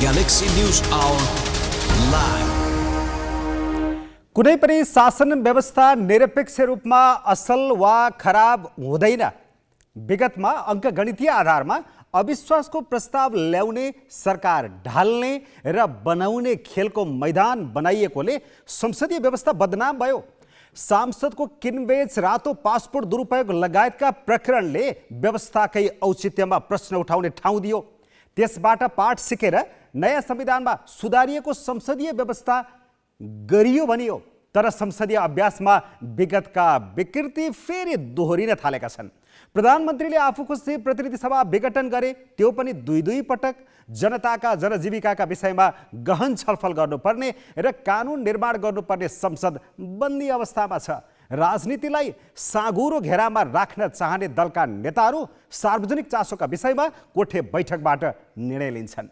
Galaxy News Hour Live। कुनै पनि शासन व्यवस्था निरपेक्ष रूपमा असल वा खराब हुँदैन। विगतमा अङ्कगणितीय आधारमा अविश्वासको प्रस्ताव ल्याउने, सरकार ढाल्ने र बनाउने खेलको मैदान बनाइएकोले संसदीय व्यवस्था बदनाम भयो। सांसदको किनबेच, रातो पासपोर्ट दुरुपयोग लगायतका प्रकरणले व्यवस्थाकै औचित्यमा प्रश्न उठाउने ठाउँ दियो। त्यसबाट पाठ सिकेर नयाँ संविधानमा सुधारिएको संसदीय व्यवस्था गरियो भनियो, तर संसदीय अभ्यासमा विगतका विकृति फेरि दोहोरिन थालेका छन्। प्रधानमन्त्रीले आफू खुसी प्रतिनिधि सभा विघटन गरे, त्यो पनि दुई पटक। जनताका जनजीविकाका विषयमा गहन छलफल गर्नुपर्ने र कानुन निर्माण गर्नुपर्ने संसद बन्दी अवस्थामा छ। राजनीतिलाई साँगुरो घेरामा राख्न चाहने दलका नेताहरू सार्वजनिक चासोका विषयमा कोठे बैठकबाट निर्णय लिन्छन्।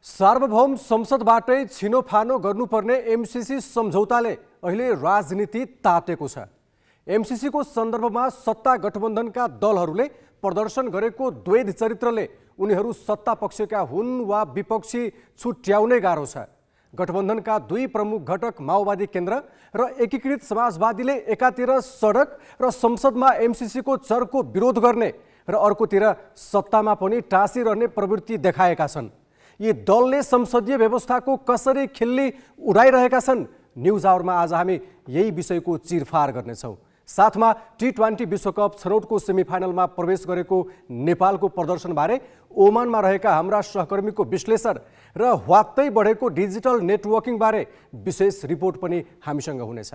सार्वभौम संसदबाटै छिनोफानो गर्नुपर्ने एमसीसी सम्झौताले अहिले राजनीति तातेको छ। एमसीसीको सन्दर्भमा सत्ता गठबन्धनका दलहरूले प्रदर्शन गरेको द्वैध चरित्रले उनीहरू सत्ता पक्षका हुन् वा विपक्षी छुट्याउनै गाह्रो छ। गठबन्धनका दुई प्रमुख घटक माओवादी केन्द्र र एकीकृत समाजवादीले एकातिर सडक र संसदमा एमसीसीको चर्को विरोध गर्ने र अर्कोतिर सत्तामा पनि टाँसिरहने प्रवृत्ति देखाएका छन्। यी दलले संसदीय व्यवस्थाको कसरी खिल्ली उडाइरहेका छन्, न्युज आवरमा आज हामी यही विषयको चिरफार गर्नेछौँ। साथमा T20 विश्वकप छनौटको सेमिफाइनलमा प्रवेश गरेको नेपालको प्रदर्शनबारे ओमानमा रहेका हाम्रा सहकर्मीको विश्लेषण र ह्वात्तै बढेको डिजिटल नेटवर्किङबारे विशेष रिपोर्ट पनि हामीसँग हुनेछ।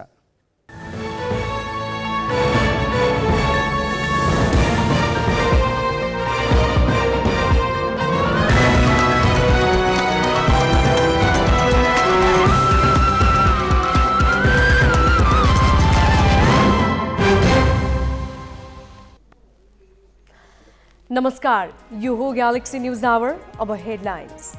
नमस्कार, यो हो गैलेक्सी न्यूज आवर। अब हेडलाइन्स।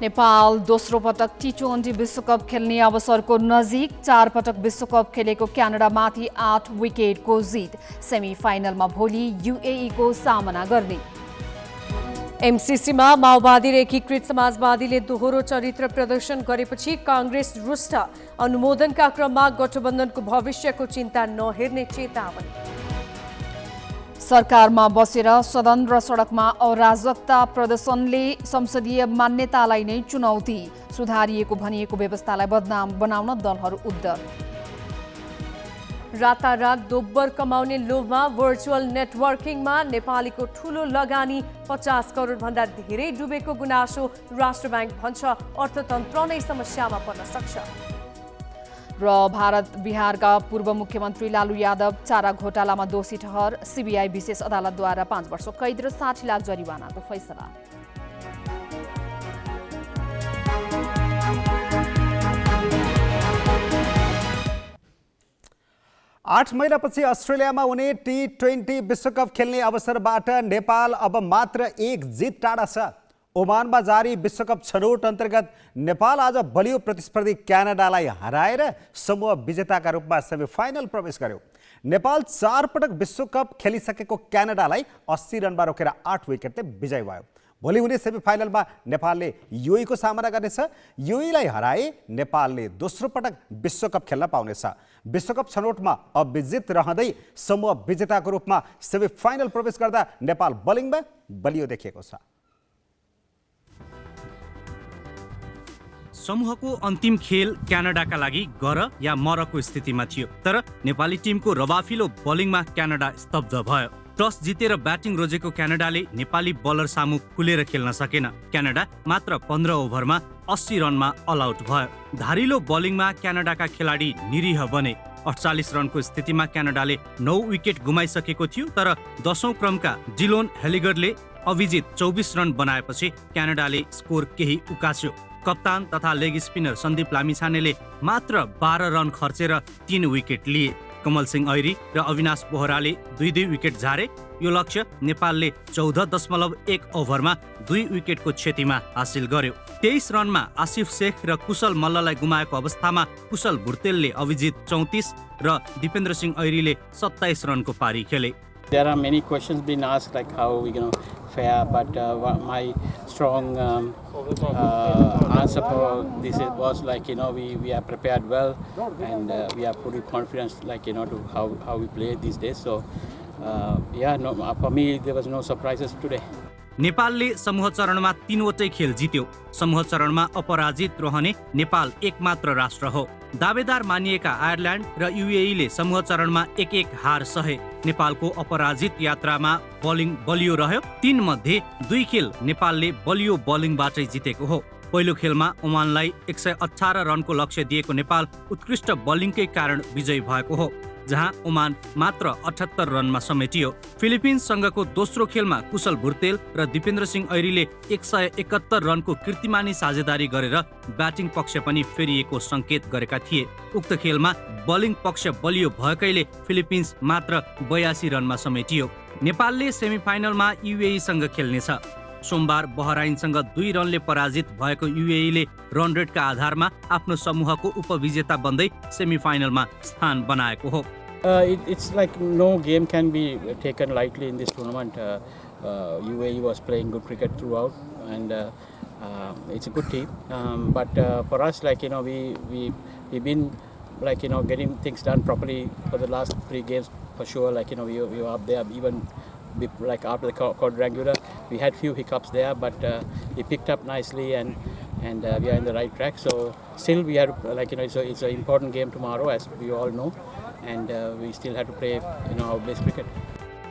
नेपाल दोस्रो पटक T20 विश्वकप खेल्ने अवसरको नजिक। 4 पटक विश्वकप खेलेको क्यानाडामाथि 8 विकेटको जित। सेमिफाइनलमा भोलि UAE को सामना गर्ने। एमसीसीमा माओवादी र एकीकृत समाजवादीले दोहोरो चरित्र प्रदर्शन गरेपछि कांग्रेस रुष्ट। अनुमोदनका क्रममा गठबन्धनको भविष्यको चिन्ता नहेर्ने चेतावनी। सरकारमा बसेर सदन र सडकमा अराजकता प्रदर्शनले संसदीय मान्यतालाई नै चुनौती। सुधारिएको भनिएको व्यवस्थालाई बदनाम बनाउन दलहरू उद्यत। रातारात दोब्बर कमाउने लोभमा भर्चुअल नेटवर्किङमा नेपालीको ठूलो लगानी, 50 करोड भन्दा धेरै डुबेको गुनासो। राष्ट्र बैंक भन्छ अर्थतन्त्र नै समस्यामा पर्न सक्छ। र भारत बिहारका पूर्व मुख्यमन्त्री लालू यादव चारा घोटालामा दोषी ठहर। सीबीआई विशेष अदालतद्वारा 5 वर्ष कैद र 60 लाख जरिवानाको फैसला। 8 महिनापछि अस्ट्रेलियामा हुने T20 विश्वकप खेल्ने अवसरबाट नेपाल अब मात्र एक जित टाढा छ। ओमानमा जारी विश्वकप छनौट अन्तर्गत नेपाल आज बलियो प्रतिस्पर्धी क्यानाडालाई हराएर समूह विजेताका रूपमा सेमिफाइनल प्रवेश गर्यो। नेपाल 4 पटक विश्वकप खेलिसकेको क्यानाडालाई 80 रनमा रोकेर 8 विकेटले विजय भयो। भोलि हुने सेमिफाइनलमा नेपालले UAE को सामना गर्नेछ। UAE लाई हराए नेपालले दोस्रो पटक विश्वकप खेल्न पाउनेछ। विश्वकप छनौटमा अविजित रहँदै समूह विजेताको रूपमा सेमिफाइनल प्रवेश गर्दा नेपाल बलिङमा बलियो देखिएको छ। समूहको अन्तिम खेल क्यानाडाका लागि गर या मरको स्थितिमा थियो, तर नेपाली टिमको रवाफिलो बलिङमा क्यानाडा स्तब्ध भयो। टस जितेर ब्याटिङ रोजेको क्यानाडाले नेपाली बलर सामु खुलेर खेल्न सकेन। क्यानाडा मात्र 15 ओभरमा 80 रनमा अल आउट भयो। धारिलो बलिङमा क्यानाडाका खेलाडी निरीह बने। 48 रनको स्थितिमा क्यानाडाले 9 विकेट गुमाइसकेको थियो, तर 10औं क्रमका डिलोन हेलिगरले अभिजित 24 रन बनाएपछि क्यानाडाले स्कोर केही उकास्यो। कप्तान तथा लेग स्पिनर सन्दीप लामिछानेले मात्र 12 रन खर्चेर 3 विकेट लिए। कमल सिंह ऐरी र अविनाश बोहराले 2-2 विकेट झारे। यो लक्ष्य नेपालले 14.1 ओभरमा 2 विकेटको क्षतिमा हासिल गर्यो। 23 रनमा आसिफ शेख र कुशल मल्ललाई गुमाएको अवस्थामा कुशल भुर्तेलले अभिजित 34 र दिपेन्द्र सिंह ऐरीले 27 रनको पारी खेले। There are many questions being asked, like how are we going to fare, but my strong answer for this was like, we are prepared well, and we are fully confident, like, to how we play these days. So, for me, there was no surprises today. नेपालले समूह चरणमा 3वटै खेल जित्यो। समूह चरणमा अपराजित रहने नेपाल एकमात्र राष्ट्र हो। दावेदार मानिएका आयरल्यान्ड र युएईले समूह चरणमा 1-1 हार सहे। नेपालको अपराजित यात्रामा बलिङ बलियो रह्यो। 3 मध्ये 2 खेल नेपालले बलियो बलिङबाटै जितेको हो। पहिलो खेलमा ओमानलाई 118 रनको लक्ष्य दिएको नेपाल उत्कृष्ट बलिङकै कारण विजयी भएको हो, जहाँ ओमान मात्र 78 रनमा समेटियो। फिलिपिन्ससँगको दोस्रो खेलमा कुशल भुर्तेल र दिपेन्द्र सिंह ऐरीले 171 रनको कीर्तिमानी साझेदारी गरेर ब्याटिङ पक्ष पनि फेरिएको संकेत गरेका थिए। उक्त खेलमा बलिङ पक्ष बलियो भएकैले फिलिपिन्स मात्र 82 रनमा समेटियो। नेपालले सेमिफाइनलमा युएईसँग खेल्नेछ। सोमबार बहराइनसँग 2 रनले पराजित भएको युएईले रन रेटका आधारमा आफ्नो समूहको उपविजेता बन्दै सेमिफाइनलमा स्थान बनाएको हो। It's like no game can be taken lightly in this tournament. UAE was playing good cricket throughout, and it's a good team. But for us, like, we've been like, getting things done properly for the last 3 games for sure. Like, we were up there even. Like after the quadrangular, we had few hiccups there, but we picked up nicely, and we are in the right track. So still we have, like, it's an important game tomorrow, as we all know, and we still have to play our best cricket.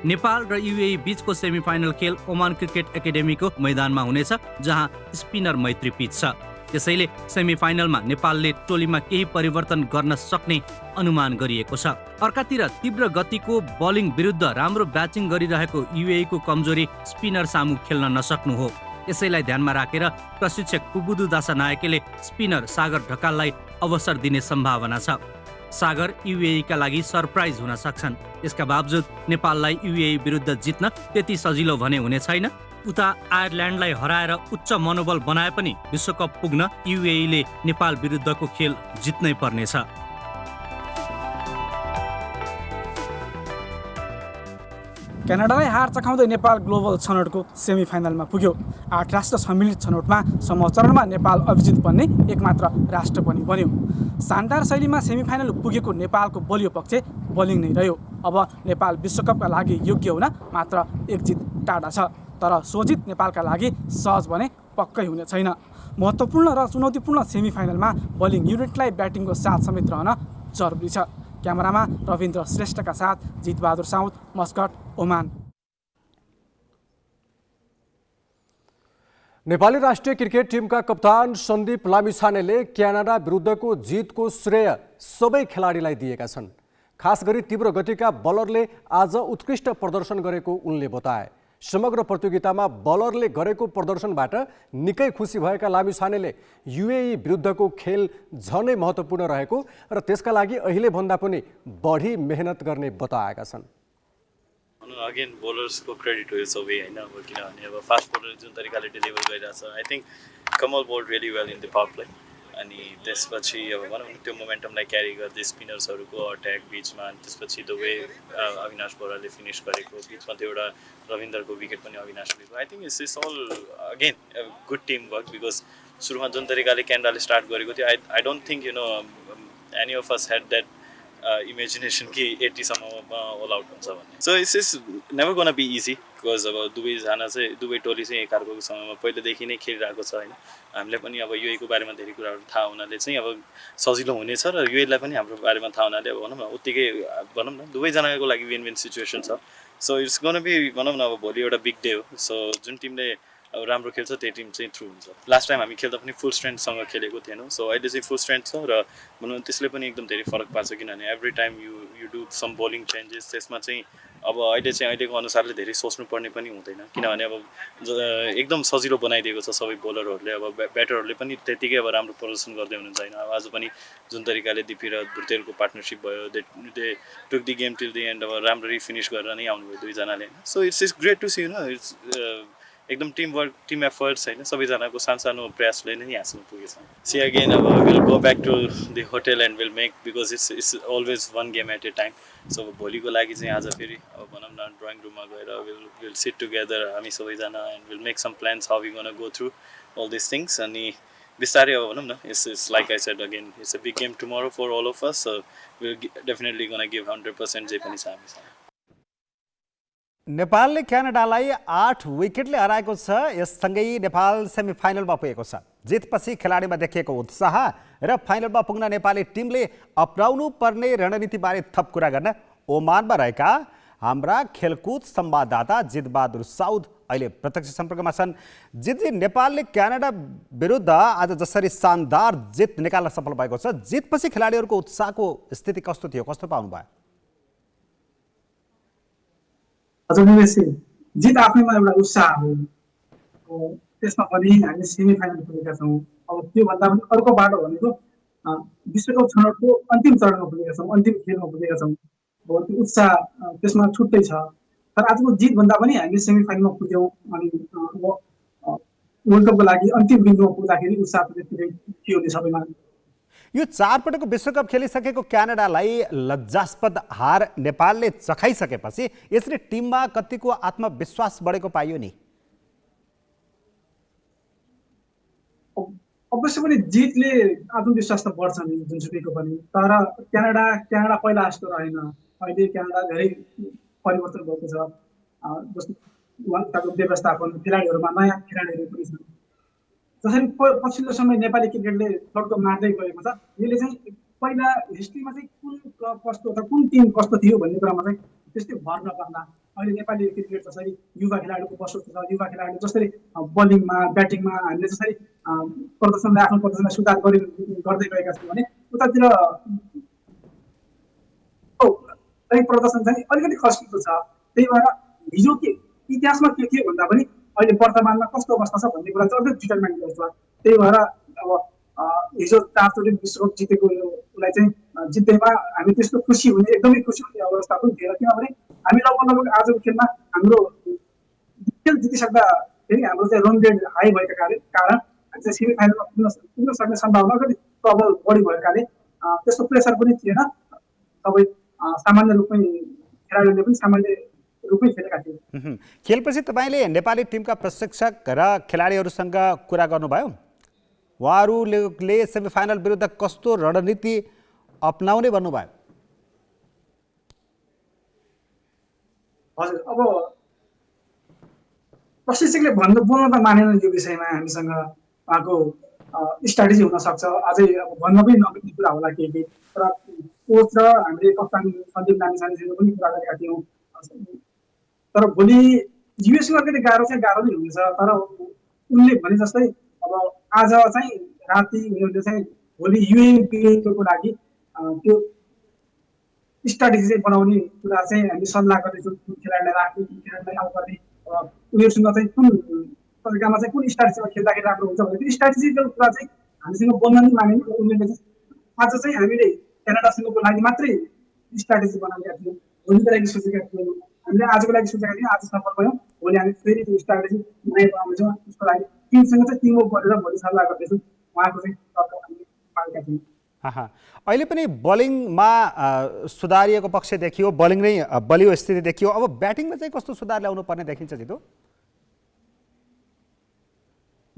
Nepal र UAE बीचको semifinal खेल Oman cricket एकाडेमीको मैदानमा हुनेछ, जहाँ spinner मैत्री pitch छ। त्यसैले सेमिफाइनलमा नेपालले टोलीमा केही परिवर्तन गर्न सक्ने अनुमान गरिएको छ। अर्कातिर तीव्र गतिको बलिङ विरुद्ध राम्रो ब्याटिङ गरिरहेको युएई को कमजोरी स्पिनर सामु खेल्न नसक्नु हो। यसैलाई ध्यानमा राखेर प्रशिक्षक कुबुदु दासानायकेले स्पिनर सागर ढकाललाई अवसर दिने सम्भावना छ। सागर युएई का लागि सरप्राइज हुन सक्छन्। यसका बावजुद नेपाललाई युएई विरुद्ध जित्न त्यति सजिलो भने हुने छैन। उता आयरल्यान्डलाई हराएर उच्च मनोबल बनाए पनि विश्वकप पुग्न युएईले नेपाल विरुद्धको खेल जित्नै पर्नेछ। क्यानाडालाई हार चखाउँदै नेपाल ग्लोबल छनौटको सेमिफाइनलमा पुग्यो। 8 राष्ट्र सम्मिलित छनौटमा समूह चरणमा नेपाल अभिजित बन्ने एकमात्र राष्ट्र पनि बन्यो। शानदार शैलीमा सेमिफाइनल पुगेको नेपालको बलियो पक्ष बलिङ नै रह्यो। अब नेपाल विश्वकपका लागि योग्य हुन मात्र 1 जित टाढा छ, तर सोजित नेपालका लागि सहज भने पक्कै हुने छैन। महत्त्वपूर्ण र चुनौतीपूर्ण सेमिफाइनलमा बलिङ युनिटलाई ब्याटिङको साथ समेत रहन जरुरी छ। क्यामेरामा रविन्द्र श्रेष्ठका साथ Jit Bahadur Saud, Muscat, Oman. Nepali राष्ट्रिय क्रिकेट टिमका कप्तान सन्दीप लामिछानेले क्यानाडा विरुद्धको जितको श्रेय सबै खेलाडीलाई दिएका छन्। खास गरी तीव्र गतिका बलरले आज उत्कृष्ट प्रदर्शन गरेको उनले बताए। समग्र प्रतियोगितामा बलरले गरेको प्रदर्शनबाट निकै खुसी भएका लामिछानेले युएई विरुद्धको खेल झनै महत्त्वपूर्ण रहेको र त्यसका लागि अहिले भन्दा पनि बढी मेहनत गर्ने बताएका छन्। अगेन बोलर्सको क्रेडिट हो सबै हैन, अब किनभने अब फास्ट बोलर जुन तरिकाले डेलिभर गरिरहेछ, I think Kamal bowled really well in the power play, अनि त्यसपछि अब भनौँ त्यो मोमेन्टमलाई क्यारी गर्दै स्पिनर्सहरूको अट्याक बिचमा, अनि त्यसपछि द वे अविनाश बोहराले फिनिस गरेको बिचमा त्यो एउटा रविन्द्रको विकेट पनि अविनाशले गयो। I think it's is all again good team work, because सुरुमा जुन तरिकाले क्यानाडाले स्टार्ट गरेको थियो, I don't think any of us had that imagination कि 80 सम्म ऑल आउट हुन्छ भन्ने। So it's is never gonna be easy, because अब दुवै टोली चाहिँ एकअर्काको समयमा पहिलेदेखि नै खेलिरहेको छ होइन। हामीले पनि अब युएईको बारेमा धेरै कुराहरू थाहा हुनाले चाहिँ अब सजिलो हुनेछ, र युएईलाई पनि हाम्रो बारेमा थाहा हुनाले अब भनौँ न उत्तिकै भनौँ न दुवैजनाको लागि विन विन सिचुएसन छ। सो इट्स गोना बी भनौँ न अब भोलि एउटा बिग डे हो। सो जुन टिमले अब राम्रो खेल्छ त्यो टिम चाहिँ थ्रु हुन्छ। लास्ट टाइम हामी खेल्दा पनि फुल स्ट्रेन्थसँग खेलेको थिएनौँ, सो अहिले चाहिँ फुल स्ट्रेन्थ छ र भनौँ त्यसले पनि एकदम धेरै फरक पार्छ, किनभने every time you do some bowling changes, त्यसमा चाहिँ अब अहिलेको अनुसारले धेरै सोच्नुपर्ने पनि हुँदैन किनभने अब एकदम सजिलो बनाइदिएको छ सबै बोलरहरूले अब ब्याटरहरूले पनि त्यतिकै अब राम्रो प्रदर्शन गर्दै हुनुहुन्छ होइन अब आज पनि जुन तरिकाले दिपी र भुर्तेलको पार्टनरसिप भयो they took the game till the end अब राम्ररी फिनिस गरेर नै आउनुभयो दुईजनाले होइन so it's great to see होइन इट्स एकदम टिम वर्क टिम एफर्ट्स होइन सबैजनाको सानो प्रयासले नै यहाँसम्म पुगेछ सी अगेन अब will go back to the hotel and will make because it's always one game at a time so भोलिको लागि चाहिँ आज फेरि अब भनौँ न ड्रइङ रुममा गएर विल सिट टुगेदर हामी सबैजना and will make some plans how we gonna go through all this things अनि बिस्तारै अब भनौँ न it's like I said again it's a big game tomorrow for all of us so will definitely gonna give 100% जे पनि छ हामीसँग नेपालले क्यानाडालाई 8 विकेटले हराएको छ यससँगै नेपाल सेमिफाइनलमा पुगेको छ जितपछि खेलाडीमा देखिएको उत्साह र फाइनलमा पुग्न नेपाली टिमले अपनाउनु पर्ने रणनीतिबारे थप कुरा गर्न ओमानमा रहेका हाम्रा खेलकुद संवाददाता जितबहादुर साउद अहिले प्रत्यक्ष सम्पर्कमा छन्। जितजी, नेपालले क्यानाडा विरुद्ध आज जसरी शानदार जित निकाल्न सफल भएको छ जितपछि खेलाडीहरूको उत्साहको स्थिति कस्तो थियो, कस्तो पाउनुभयो? हजुर निमेशजी, जित आफैमा एउटा उत्साह हो त्यसमा पनि हामी सेमी फाइनल पुगेका छौँ। अब त्योभन्दा पनि अर्को बाटो भनेको विश्वकप छनौटको अन्तिम चरणमा पुगेका छौँ, अन्तिम खेलमा पुगेका छौँ। अब त्यो उत्साह त्यसमा छुट्टै छ। तर आजको जितभन्दा पनि हामी सेमी फाइनलमा पुग्यौँ अनि वर्ल्ड कपको लागि अन्तिम बिन्दुमा पुग्दाखेरि उत्साह त्यतिकै थियो नि सबैमा। यो 4 पटकको विश्वकप खेलिसकेको क्यानाडालाई लज्जास्पद हार नेपालले चखाइसकेपछि यसले टिममा कतिको आत्मविश्वास बढेको पाइयो नि? अवश्य पनि जितले आत्मविश्वास त बढ्छ नि जुनसुकैको पनि। तर क्यानाडा पहिला जस्तो रहेन। अहिले क्यानाडा धेरै परिवर्तन भएको छ। जस्तो उहाँको व्यवस्थापन, खेलाडीहरूमा नयाँ खेलाडीहरू पनि छन्। जसरी पछिल्लो समय नेपाली क्रिकेटले फड्को मार्दै गएको छ, यसले चाहिँ पहिला हिस्ट्रीमा चाहिँ कुन कस्तो छ, कुन टिम कस्तो थियो भन्ने कुरामा चाहिँ त्यस्तै भर नपर्दा अहिले नेपाली क्रिकेट जसरी युवा खेलाडीको बसोस् छ, युवा खेलाडी जसरी बलिङमा ब्याटिङमा हामीले जसरी प्रदर्शनलाई आफ्नो प्रदर्शनलाई सुधार गर्दै गएका छौँ भने उतातिर प्रदर्शन चाहिँ अलिकति खस्किएको छ। त्यही भएर हिजो के इतिहासमा के थियो भन्दा पनि अहिले वर्तमानमा कस्तो अवस्था छ भन्ने कुरा चाहिँ अलिक डिटरमाइन गर्छ। त्यही भएर अब हिजो 4 चोटि विश्वकप जितेको उसलाई चाहिँ जित्दैमा हामी त्यस्तो खुसी हुने, एकदमै खुसी हुने अवस्था पनि थिएन। किनभने हामी लगभग आजको खेलमा हाम्रो खेल जितिसक्दा फेरि हाम्रो चाहिँ रन रेट हाई भएको कारण हामी चाहिँ सेमी फाइनलमा पुग्न सक्ने सम्भावना अलिकति प्रबल बढी भएकाले त्यस्तो प्रेसर पनि थिएन। सबै सामान्य रूपमै खेलाडीहरूले पनि सामान्य रूपमै खेलेका थिए। खेलपछि तपाईँले नेपाली टिमका प्रशिक्षक र खेलाडीहरूसँग कुरा गर्नुभयो? उहाँहरूले सेमिफाइनल विरुद्ध कस्तो रणनीति अपनाउने भन्नुभयो? हजुर, अब प्रशिक्षकले बोल्न त मानेन यो विषयमा। हामीसँग उहाँको स्ट्राटेजी हुनसक्छ, अझै अब भन्न पनि नमिल्ने कुरा होला के तर कोच र हामीले कप्तान सन्दीप लामिछानेसँग पनि कुरा गरेका थियौँ। तर भोलि युएसमा अलिकति गाह्रो नै हुनेछ। तर उनले भने जस्तै अब आज चाहिँ राति उनीहरूले चाहिँ भोलि युएको लागि त्यो स्ट्राटेजी चाहिँ बनाउने कुरा चाहिँ हामी सल्लाह गर्दैछौँ। कुन खेलाडीलाई राख्ने, कुन खेलाडीलाई आउट गर्ने, उनीहरूसँग चाहिँ कुन तरिकामा चाहिँ कुन स्ट्राटेजीमा खेल्दाखेरि राम्रो हुन्छ भने त्यो स्ट्राटेजीको कुरा चाहिँ हामीसँग बोल्न नै मानेन। उनीहरूले चाहिँ आज चाहिँ हामीले क्यानाडासँगको लागि मात्रै स्ट्राटेजी बनाएका थियौँ, भोलिको लागि सोचेका थियौँ। हामीले आजको लागि सोचेका थियौँ, आज सफल भयौँ। भोलि हामी फेरि त्यो स्ट्राटेजी बनाएर आउँछौँ। त्यसको लागि टिमसँग चाहिँ टिमवर्क गरेर भोलि सल्लाह गर्दैछौँ। उहाँको चाहिँ हामीले पाएका थियौँ। अहिले पनि बलिङमा सुधारिएको पक्ष देखियो, बलिङ नै बलियो स्थिति देखियो। अब ब्याटिङमा चाहिँ कस्तो सुधार ल्याउनु पर्ने देखिन्छ जितु?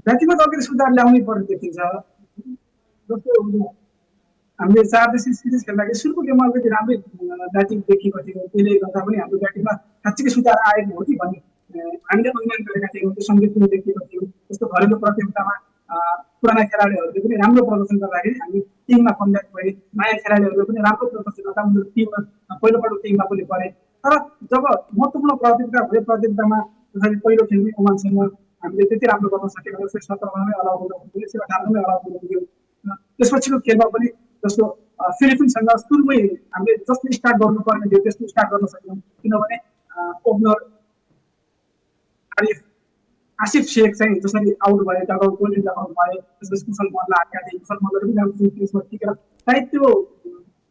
ब्याटिङमा त अलिकति सुधार ल्याउनै पर्ने देखिन्छ। जस्तो हामीले 4 देश सिरिज खेल्दाखेरि सुरुको गेममा अलिकति राम्रै ब्याटिङ देखिएको थियो। त्यसले गर्दा पनि हाम्रो ब्याटिङमा साँच्चीकै सुधार आएको हो कि भन्ने हामीले अनुमान गरेका थियौँ। त्यो सङ्केत पनि देखिएको थियो। जस्तो घरेलु प्रतियोगितामा पुराना खेलाडीहरूले पनि राम्रो प्रदर्शन गर्दाखेरि हामी टिममा कमब्याक भए, नयाँ खेलाडीहरूले पनि राम्रो प्रदर्शन गर्दा उनीहरू टिममा पहिलोपल्ट टिममा पनि परे। तर जब महत्त्वपूर्ण प्रतियोगितामा जसरी पहिलो खेलमै ओमानसँग हामीले त्यति राम्रो गर्न सकेन, 117 मै अलाउ हुन पुग्यो, 118 मै अलाउ हुन पुग्यो। त्यसपछिको खेलमा पनि जस्तो फिलिपिन्ससँग सुरुमै हामीले जस्तो स्टार्ट गर्नुपर्ने थियो त्यस्तो स्टार्ट गर्न सक्यौँ। किनभने ओपनर आसिफ शेख चाहिँ जसरी आउट भए डगआउट गोल्डन डगआउट भए त्यसपछि कुशल मल्ल आएका थिए कुशल मल्लले पनि त्यसमा टिकेर सायद त्यो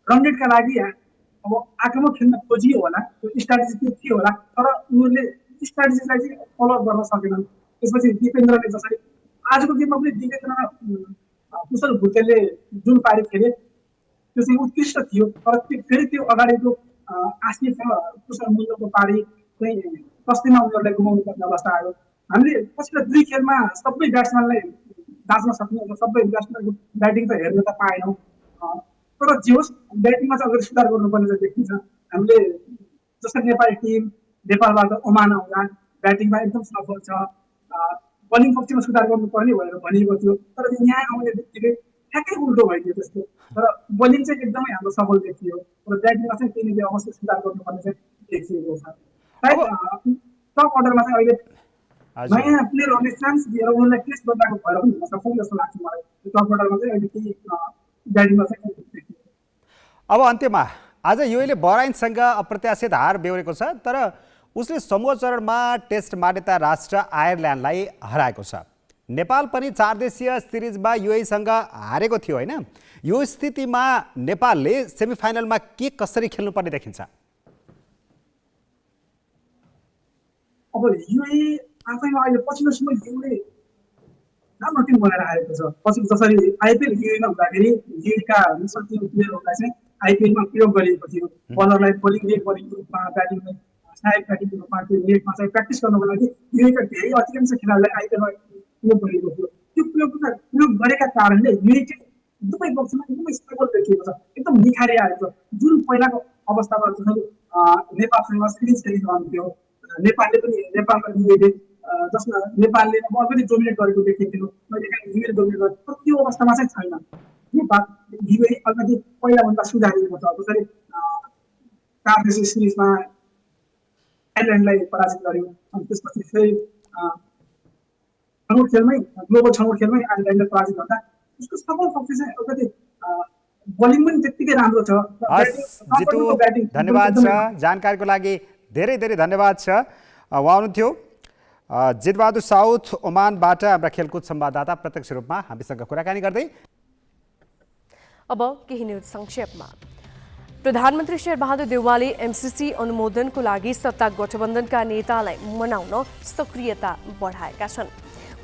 रन रेटका लागि अब आक्रमक खेल्न खोजियो होला त्यो स्ट्राटेजी त्यो थियो होला तर उनीहरूले स्ट्राटेजीलाई चाहिँ फलो गर्न सकेनन् त्यसपछि दिपेन्द्रले जसरी आजको गेममा पनि दिपेन्द्र कुशल भुटेलले जुन पारी खेले त्यो चाहिँ उत्कृष्ट थियो तर फेरि त्यो अगाडिको आसिफ कुशल मल्लको पारी चाहिँ कस्तीमा उनीहरूलाई गुमाउनु पर्ने अवस्था आयो हामीले पछिल्लो 2 खेलमा सबै ब्याट्सम्यानलाई बाँच्न सक्ने सबै ब्याट्सम्यानको ब्याटिङ त हेर्न त पाएनौँ तर जे होस् ब्याटिङमा चाहिँ अलिकति सुधार गर्नुपर्ने चाहिँ देखिन्छ हामीले जस्तै नेपाली टिम नेपालबाट ओमान आउँदा ब्याटिङमा एकदम सफल छ बलिङ पक्षमा सुधार गर्नुपर्ने भनेर भनिएको थियो तर यहाँ आउने बित्तिकै ठ्याक्कै उल्टो भइदियो त्यस्तो तर बलिङ चाहिँ एकदमै हाम्रो सफल देखियो र ब्याटिङमा चाहिँ त्यही अवश्य सुधार गर्नुपर्ने चाहिँ देखिएको छ सायद टप अर्डरमा चाहिँ अहिले नयाँ प्लेयरहरूले चान्स दिएर उनीहरूलाई टेस्ट गर्दाको भएर पनि हुन सक्छ जस्तो लाग्छ मलाई टप अर्डरमा चाहिँ अहिले केही ब्याटिङमा चाहिँ अब अन्त्यमा आज युएले बहराइनसँग अप्रत्याशित हार बेहोरेको छ तर उसले समूह चरणमा टेस्ट मान्यता राष्ट्र आयरल्यान्डलाई हराएको छ नेपाल पनि 4 देशीय सिरिजमा युएसँग हारेको थियो हैन यो स्थितिमा नेपालले सेमिफाइनलमा के कसरी खेल्नुपर्ने देखिन्छ अब युए आफैमा अहिले पछिल्लो समय युए राम्रो टिम बनाएर आएको छ पछि जसरी आइपिएल युएमा हुँदाखेरि युएका निशक्तिय प्लेयरहरूलाई चाहिँ आइपिएलमा प्रयोग गरिएको थियो बलरलाई बोलिङ लेग बोलिङको रूपमा ब्याटिङलाई सहायक ब्याटिङको रूपमा त्यो लेगमा चाहिँ प्र्याक्टिस गर्नको लागि युएका धेरै अधिकांश खेलाडीलाई आइपिएलमा प्रयोग गरिएको थियो त्यो प्रयोग गरेका कारणले युए दुवै पक्षमा एकदमै स्टेबल देखिएको छ एकदम निखारी आएको छ जुन पहिलाको अवस्थामा जसरी नेपालसँग सिरिज खेलिरहन्थ्यो नेपालले पनि नेपालमा युएले जसमा नेपालले अलिकति डोमिनेट गरेको देखिन्थ्यो मैले युएले डोमिनेट गरेको त्यो अवस्थामा चाहिँ छैन नेपाल युए अलिकति पहिलाभन्दा सुधारिएको छ जसरी 4 देशीय सिरिजमा आयरल्यान्डलाई पराजित गर्यो अनि त्यसपछि फेरि छनौट खेलमै ग्लोबल छनौट खेलमै आयरल्यान्डलाई पराजित गर्दा उसको सफल पक्ष चाहिँ अलिकति बलिङ पनि त्यत्तिकै राम्रो छ जितु धन्यवाद छ जानकारीको लागि धेरै धेरै धन्यवाद छ उहाँ हुनुहुन्थ्यो जितबहादुर साउथ ओमानबाट हाम्रा खेलकुद संवाददाता प्रत्यक्ष रूपमा हामीसँग कुराकानी गर्दै अब केही न्युज संक्षेपमा प्रधानमन्त्री शेरबहादुर देउवाले एमसीसी अनुमोदनको लागि सत्ता गठबन्धनका नेतालाई मनाउन सक्रियता बढाएका छन्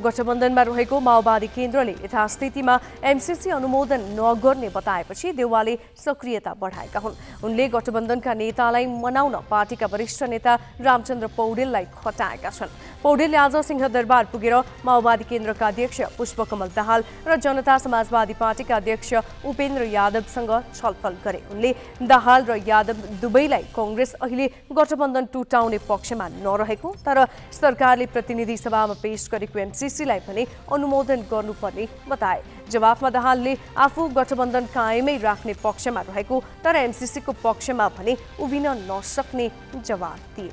गठबन्धनमा रहेको माओवादी केन्द्रले यथास्थितिमा एमसीसी अनुमोदन नगर्ने बताएपछि देउवाले सक्रियता बढाएका हुन् उनले गठबन्धनका नेतालाई मनाउन पार्टीका वरिष्ठ नेता रामचन्द्र पौडेललाई खटाएका छन् पौडेलले आज सिंहदरबार पुगेर माओवादी केन्द्रका अध्यक्ष पुष्पकमल दाहाल र जनता समाजवादी पार्टीका अध्यक्ष उपेन्द्र यादवसँग छलफल गरे उनले दाहाल र यादव दुवैलाई कांग्रेस अहिले गठबन्धन टुटाउने पक्षमा नरहेको तर सरकारले प्रतिनिधि सभामा पेश गरेको एमसीसीलाई पनि अनुमोदन गर्नुपर्ने बताए जवाफमा दाहालले आफू गठबन्धन कायमै राख्ने पक्षमा रहेको तर एमसीसीको पक्षमा भने उभिन नसक्ने जवाफ दिए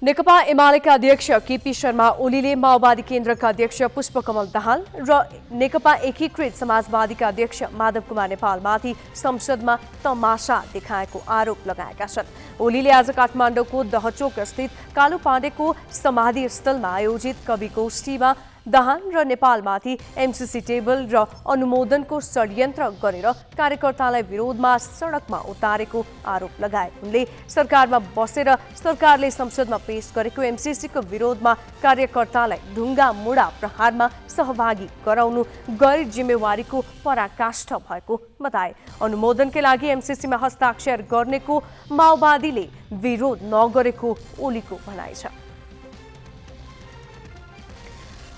नेकपा एमालेका अध्यक्ष केपी शर्मा ओलीले माओवादी केन्द्रका अध्यक्ष पुष्पकमल दाहाल र नेकपा एकीकृत समाजवादीका अध्यक्ष माधव कुमार नेपालमाथि संसदमा तमासा देखाएको आरोप लगाएका छन् ओलीले आज काठमाडौँको दहचोक स्थित कालु पाण्डेको समाधि स्थलमा आयोजित कवि गोष्ठीमा दाहाल र नेपालमाथि एमसीसी टेबल र अनुमोदनको षड्यन्त्र गरेर कार्यकर्तालाई विरोधमा सडकमा उतारेको आरोप लगाए उनले सरकारमा बसेर सरकारले संसदमा पेश गरेको एमसीसीको विरोधमा कार्यकर्तालाई ढुङ्गा मुढा प्रहारमा सहभागी गराउनु गैर जिम्मेवारीको पराकाष्ठ भएको बताए अनुमोदनकै लागि एमसीसीमा हस्ताक्षर गर्नेको माओवादीले विरोध नगरेको ओलीको भनाइ छ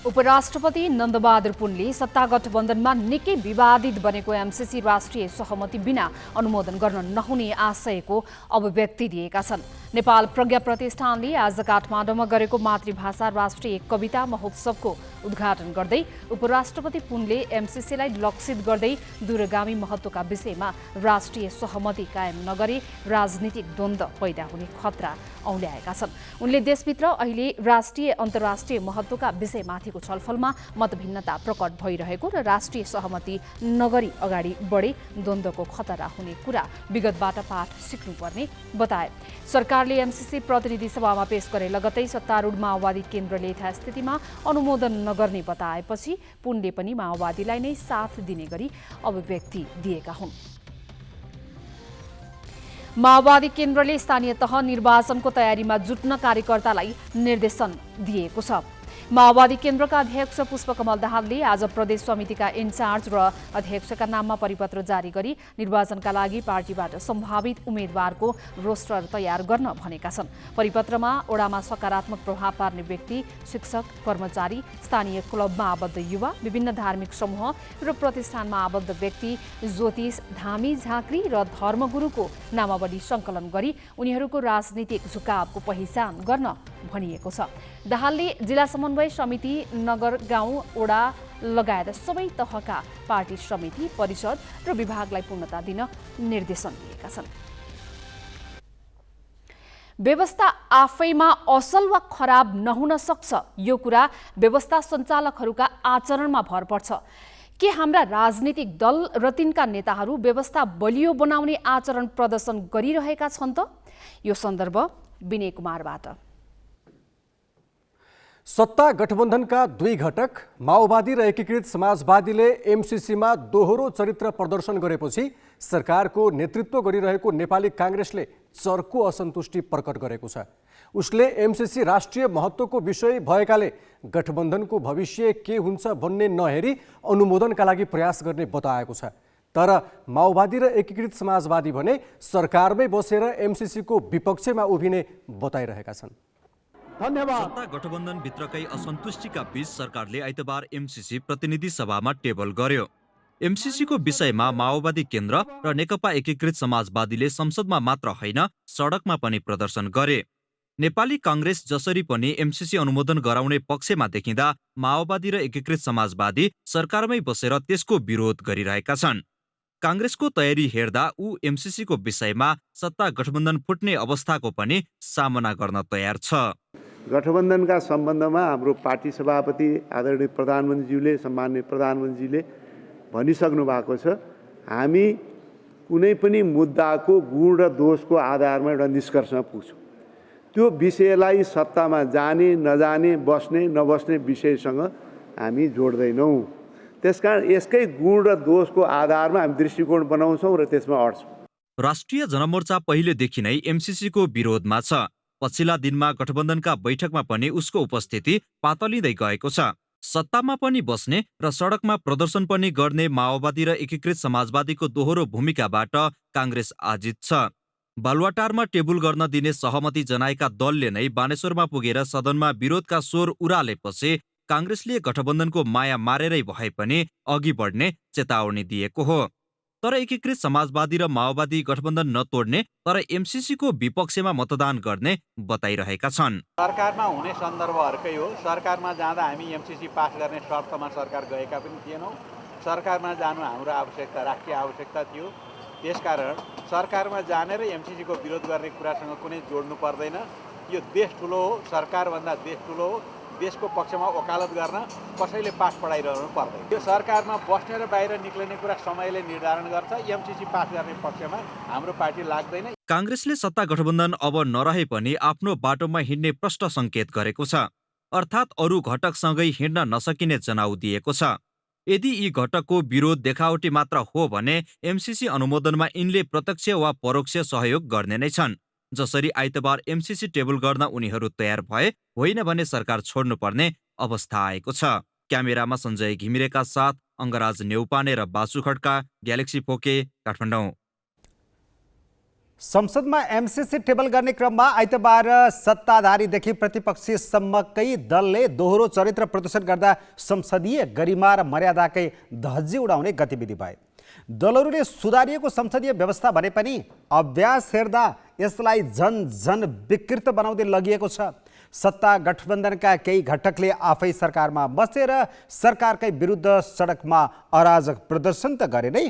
उपराष्ट्रपति नन्दबहादुर पुनले सत्ता गठबन्धनमा निकै विवादित बनेको एमसीसी राष्ट्रिय सहमति बिना अनुमोदन गर्न नहुने आशयको अभिव्यक्ति दिएका छन् नेपाल प्रज्ञा प्रतिष्ठानले आज काठमाडौँमा गरेको मातृभाषा राष्ट्रिय कविता महोत्सवको उद्घाटन गर्दै उपराष्ट्रपति पुनले एमसीसीलाई लक्षित गर्दै दूरगामी महत्त्वका विषयमा राष्ट्रिय सहमति कायम नगरे राजनीतिक द्वन्द्व पैदा हुने खतरा औल्याएका छन् उनले देशभित्र अहिले राष्ट्रिय अन्तर्राष्ट्रिय महत्त्वका विषयमाथि माथिको छलफलमा मतभिन्नता प्रकट भइरहेको र राष्ट्रिय सहमति नगरी अगाडि बढे द्वन्द्वको खतरा हुने कुरा विगतबाट पाठ सिक्नुपर्ने बताए। सरकारले एमसीसी प्रतिनिधि सभामा पेश गरे लगत्तै सत्तारूढ माओवादी केन्द्रले यथास्थितिमा अनुमोदन नगर्ने बताएपछि पुनले पनि माओवादीलाई नै साथ दिने गरी अभिव्यक्ति दिएका हुन्। माओवादी केन्द्रले स्थानीय तह निर्वाचनको तयारीमा जुट्न कार्यकर्तालाई निर्देशन दिएको छ। माओवादी केन्द्रका अध्यक्ष पुष्पकमल दाहालले आज प्रदेश समितिका इन्चार्ज र अध्यक्षका नाममा परिपत्र जारी गरी निर्वाचनका लागि पार्टीबाट सम्भावित उम्मेद्वारको रोस्टर तयार गर्न भनेका छन्। परिपत्रमा ओडामा सकारात्मक प्रभाव पार्ने व्यक्ति, शिक्षक, कर्मचारी, स्थानीय क्लबमा आबद्ध युवा, विभिन्न धार्मिक समूह र प्रतिष्ठानमा आबद्ध व्यक्ति, ज्योतिष, धामी, झाँक्री र धर्मगुरुको नामावली सङ्कलन गरी उनीहरूको राजनीतिक झुकावको पहिचान गर्न भनिएको छ। दाहालले जिल्ला समन्वय समिति, नगर, गाउँ, ओडा लगायत सबै तहका पार्टी समिति, परिषद र विभागलाई पूर्णता दिन निर्देशन दिएका छन्। व्यवस्था आफैमा असल वा खराब नहुन सक्छ, यो कुरा व्यवस्था सञ्चालकहरूका आचरणमा भर पर्छ। के हाम्रा राजनीतिक दल र तिनका नेताहरू व्यवस्था बलियो बनाउने आचरण प्रदर्शन गरिरहेका छन् त? यो सन्दर्भ विनय कुमारबाट। सत्ता गठबन्धनका दुई घटक माओवादी र एकीकृत समाजवादीले एमसीसीमा दोहोरो चरित्र प्रदर्शन गरेपछि सरकारको नेतृत्व गरिरहेको नेपाली काङ्ग्रेसले चर्को असन्तुष्टि प्रकट गरेको छ। उसले एमसीसी राष्ट्रिय महत्त्वको विषय भएकाले गठबन्धनको भविष्य के हुन्छ भन्ने नहेरी अनुमोदनका लागि प्रयास गर्ने बताएको छ। तर माओवादी र एकीकृत समाजवादी भने सरकारमै बसेर एमसीसीको विपक्षमा उभिने बताइरहेका छन्। सत्ता गठबन्धन भित्रकै असन्तुष्टिका बीच सरकारले आइतबार एमसीसी प्रतिनिधि सभामा टेबल गर्यो। एमसीसीको विषयमा माओवादी केन्द्र र नेकपा एकीकृत समाजवादीले संसदमा मात्र होइन सडकमा पनि प्रदर्शन गरे। नेपाली काङ्ग्रेस जसरी पनि एमसीसी अनुमोदन गराउने पक्षमा देखिँदा माओवादी र एकीकृत समाजवादी सरकारमै बसेर त्यसको विरोध गरिरहेका छन्। काङ्ग्रेसको तयारी हेर्दा ऊ एमसीसीको विषयमा सत्ता गठबन्धन फुट्ने अवस्थाको पनि सामना गर्न तयार छ। गठबन्धनका सम्बन्धमा हाम्रो पार्टी सभापति आदरणीय प्रधानमन्त्रीज्यूले, सम्माननीय प्रधानमन्त्रीले भनिसक्नु भएको छ, हामी कुनै पनि मुद्दाको गुण र दोषको आधारमा एउटा निष्कर्षमा पुग्छौँ। त्यो विषयलाई सत्तामा जाने नजाने, बस्ने नबस्ने विषयसँग हामी जोड्दैनौँ। त्यसकारण यसकै गुण र दोषको आधारमा हामी दृष्टिकोण बनाउँछौँ र त्यसमा अड्छौँ। राष्ट्रिय जनमोर्चा पहिलेदेखि नै एमसीसीको विरोधमा छ। पछिल्ला दिनमा गठबन्धनका बैठकमा पनि उसको उपस्थिति पातलिँदै गएको छ। सत्तामा पनि बस्ने र सडकमा प्रदर्शन पनि गर्ने माओवादी र एकीकृत समाजवादीको दोहोरो भूमिकाबाट काङ्ग्रेस आजित छ। बालुवाटारमा टेबुल गर्न दिने सहमति जनाएका दलले नै बानेश्वरमा पुगेर सदनमा विरोधका स्वर उरालेपछि काङ्ग्रेसले गठबन्धनको माया मारेरै भए पनि अघि बढ्ने चेतावनी दिएको हो। तर एकीकृत समाजवादी र माओवादी गठबन्धन नतोड्ने तर एमसीसीको विपक्षमा मतदान गर्ने बताइरहेका छन्। सरकारमा हुने सन्दर्भहरूकै हो। सरकारमा जाँदा हामी एमसीसी पास गर्ने शर्तमा सरकार गएका पनि थिएनौँ। सरकारमा जानु हाम्रो आवश्यकता, राष्ट्रिय आवश्यकता थियो। त्यसकारण सरकारमा जाने र एमसीसीको विरोध गर्ने कुरासँग कुनै जोड्नु पर्दैन। यो देश ठुलो हो, सरकारभन्दा देश ठुलो हो। देशको पक्षमा वकालत गर्न कसैले पास पढाइरहनु पर्दैन। यो सरकारमा बस्ने र बाहिर निक्लिने कुरा समयले निर्धारण गर्छ। एमसीसी पास गर्ने पक्षमा हाम्रो पार्टी लाग्दैन। काङ्ग्रेसले सत्ता गठबन्धन अब नरहे पनि आफ्नो बाटोमा हिँड्ने प्रष्ट सङ्केत गरेको छ। अर्थात् अरू घटकसँगै हिँड्न नसकिने जनाउ दिएको छ। यदि यी घटकको विरोध देखावटी मात्र हो भने एमसीसी अनुमोदनमा यिनले प्रत्यक्ष वा परोक्ष सहयोग गर्ने नै छन्। जसरी आइतबार एमसीसी टेबल गर्न उनीहरू तयार भए, होइन भने सरकार छोड्नुपर्ने अवस्था आएको छ। क्यामेरामा सञ्जय घिमिरेका साथ अङ्गराज नेउपाने र बासु खड्का, ग्यालेक्सी फोके, काठमाडौँ। संसदमा एमसीसी टेबल गर्ने क्रममा आइतबार सत्ताधारीदेखि प्रतिपक्षीसम्मकै दलले दोहोरो चरित्र प्रदर्शन गर्दा संसदीय गरिमा र मर्यादाकै धज्जी उडाउने गतिविधि भए। दलहरूले सुधारिएको संसदीय व्यवस्था भने पनि अभ्यास हेर्दा यसलाई झन विकृत बनाउँदै लगिएको छ। सत्ता गठबन्धनका केही घटकले आफै सरकारमा बसेर सरकारकै विरुद्ध सडकमा अराजक प्रदर्शन त गरे नै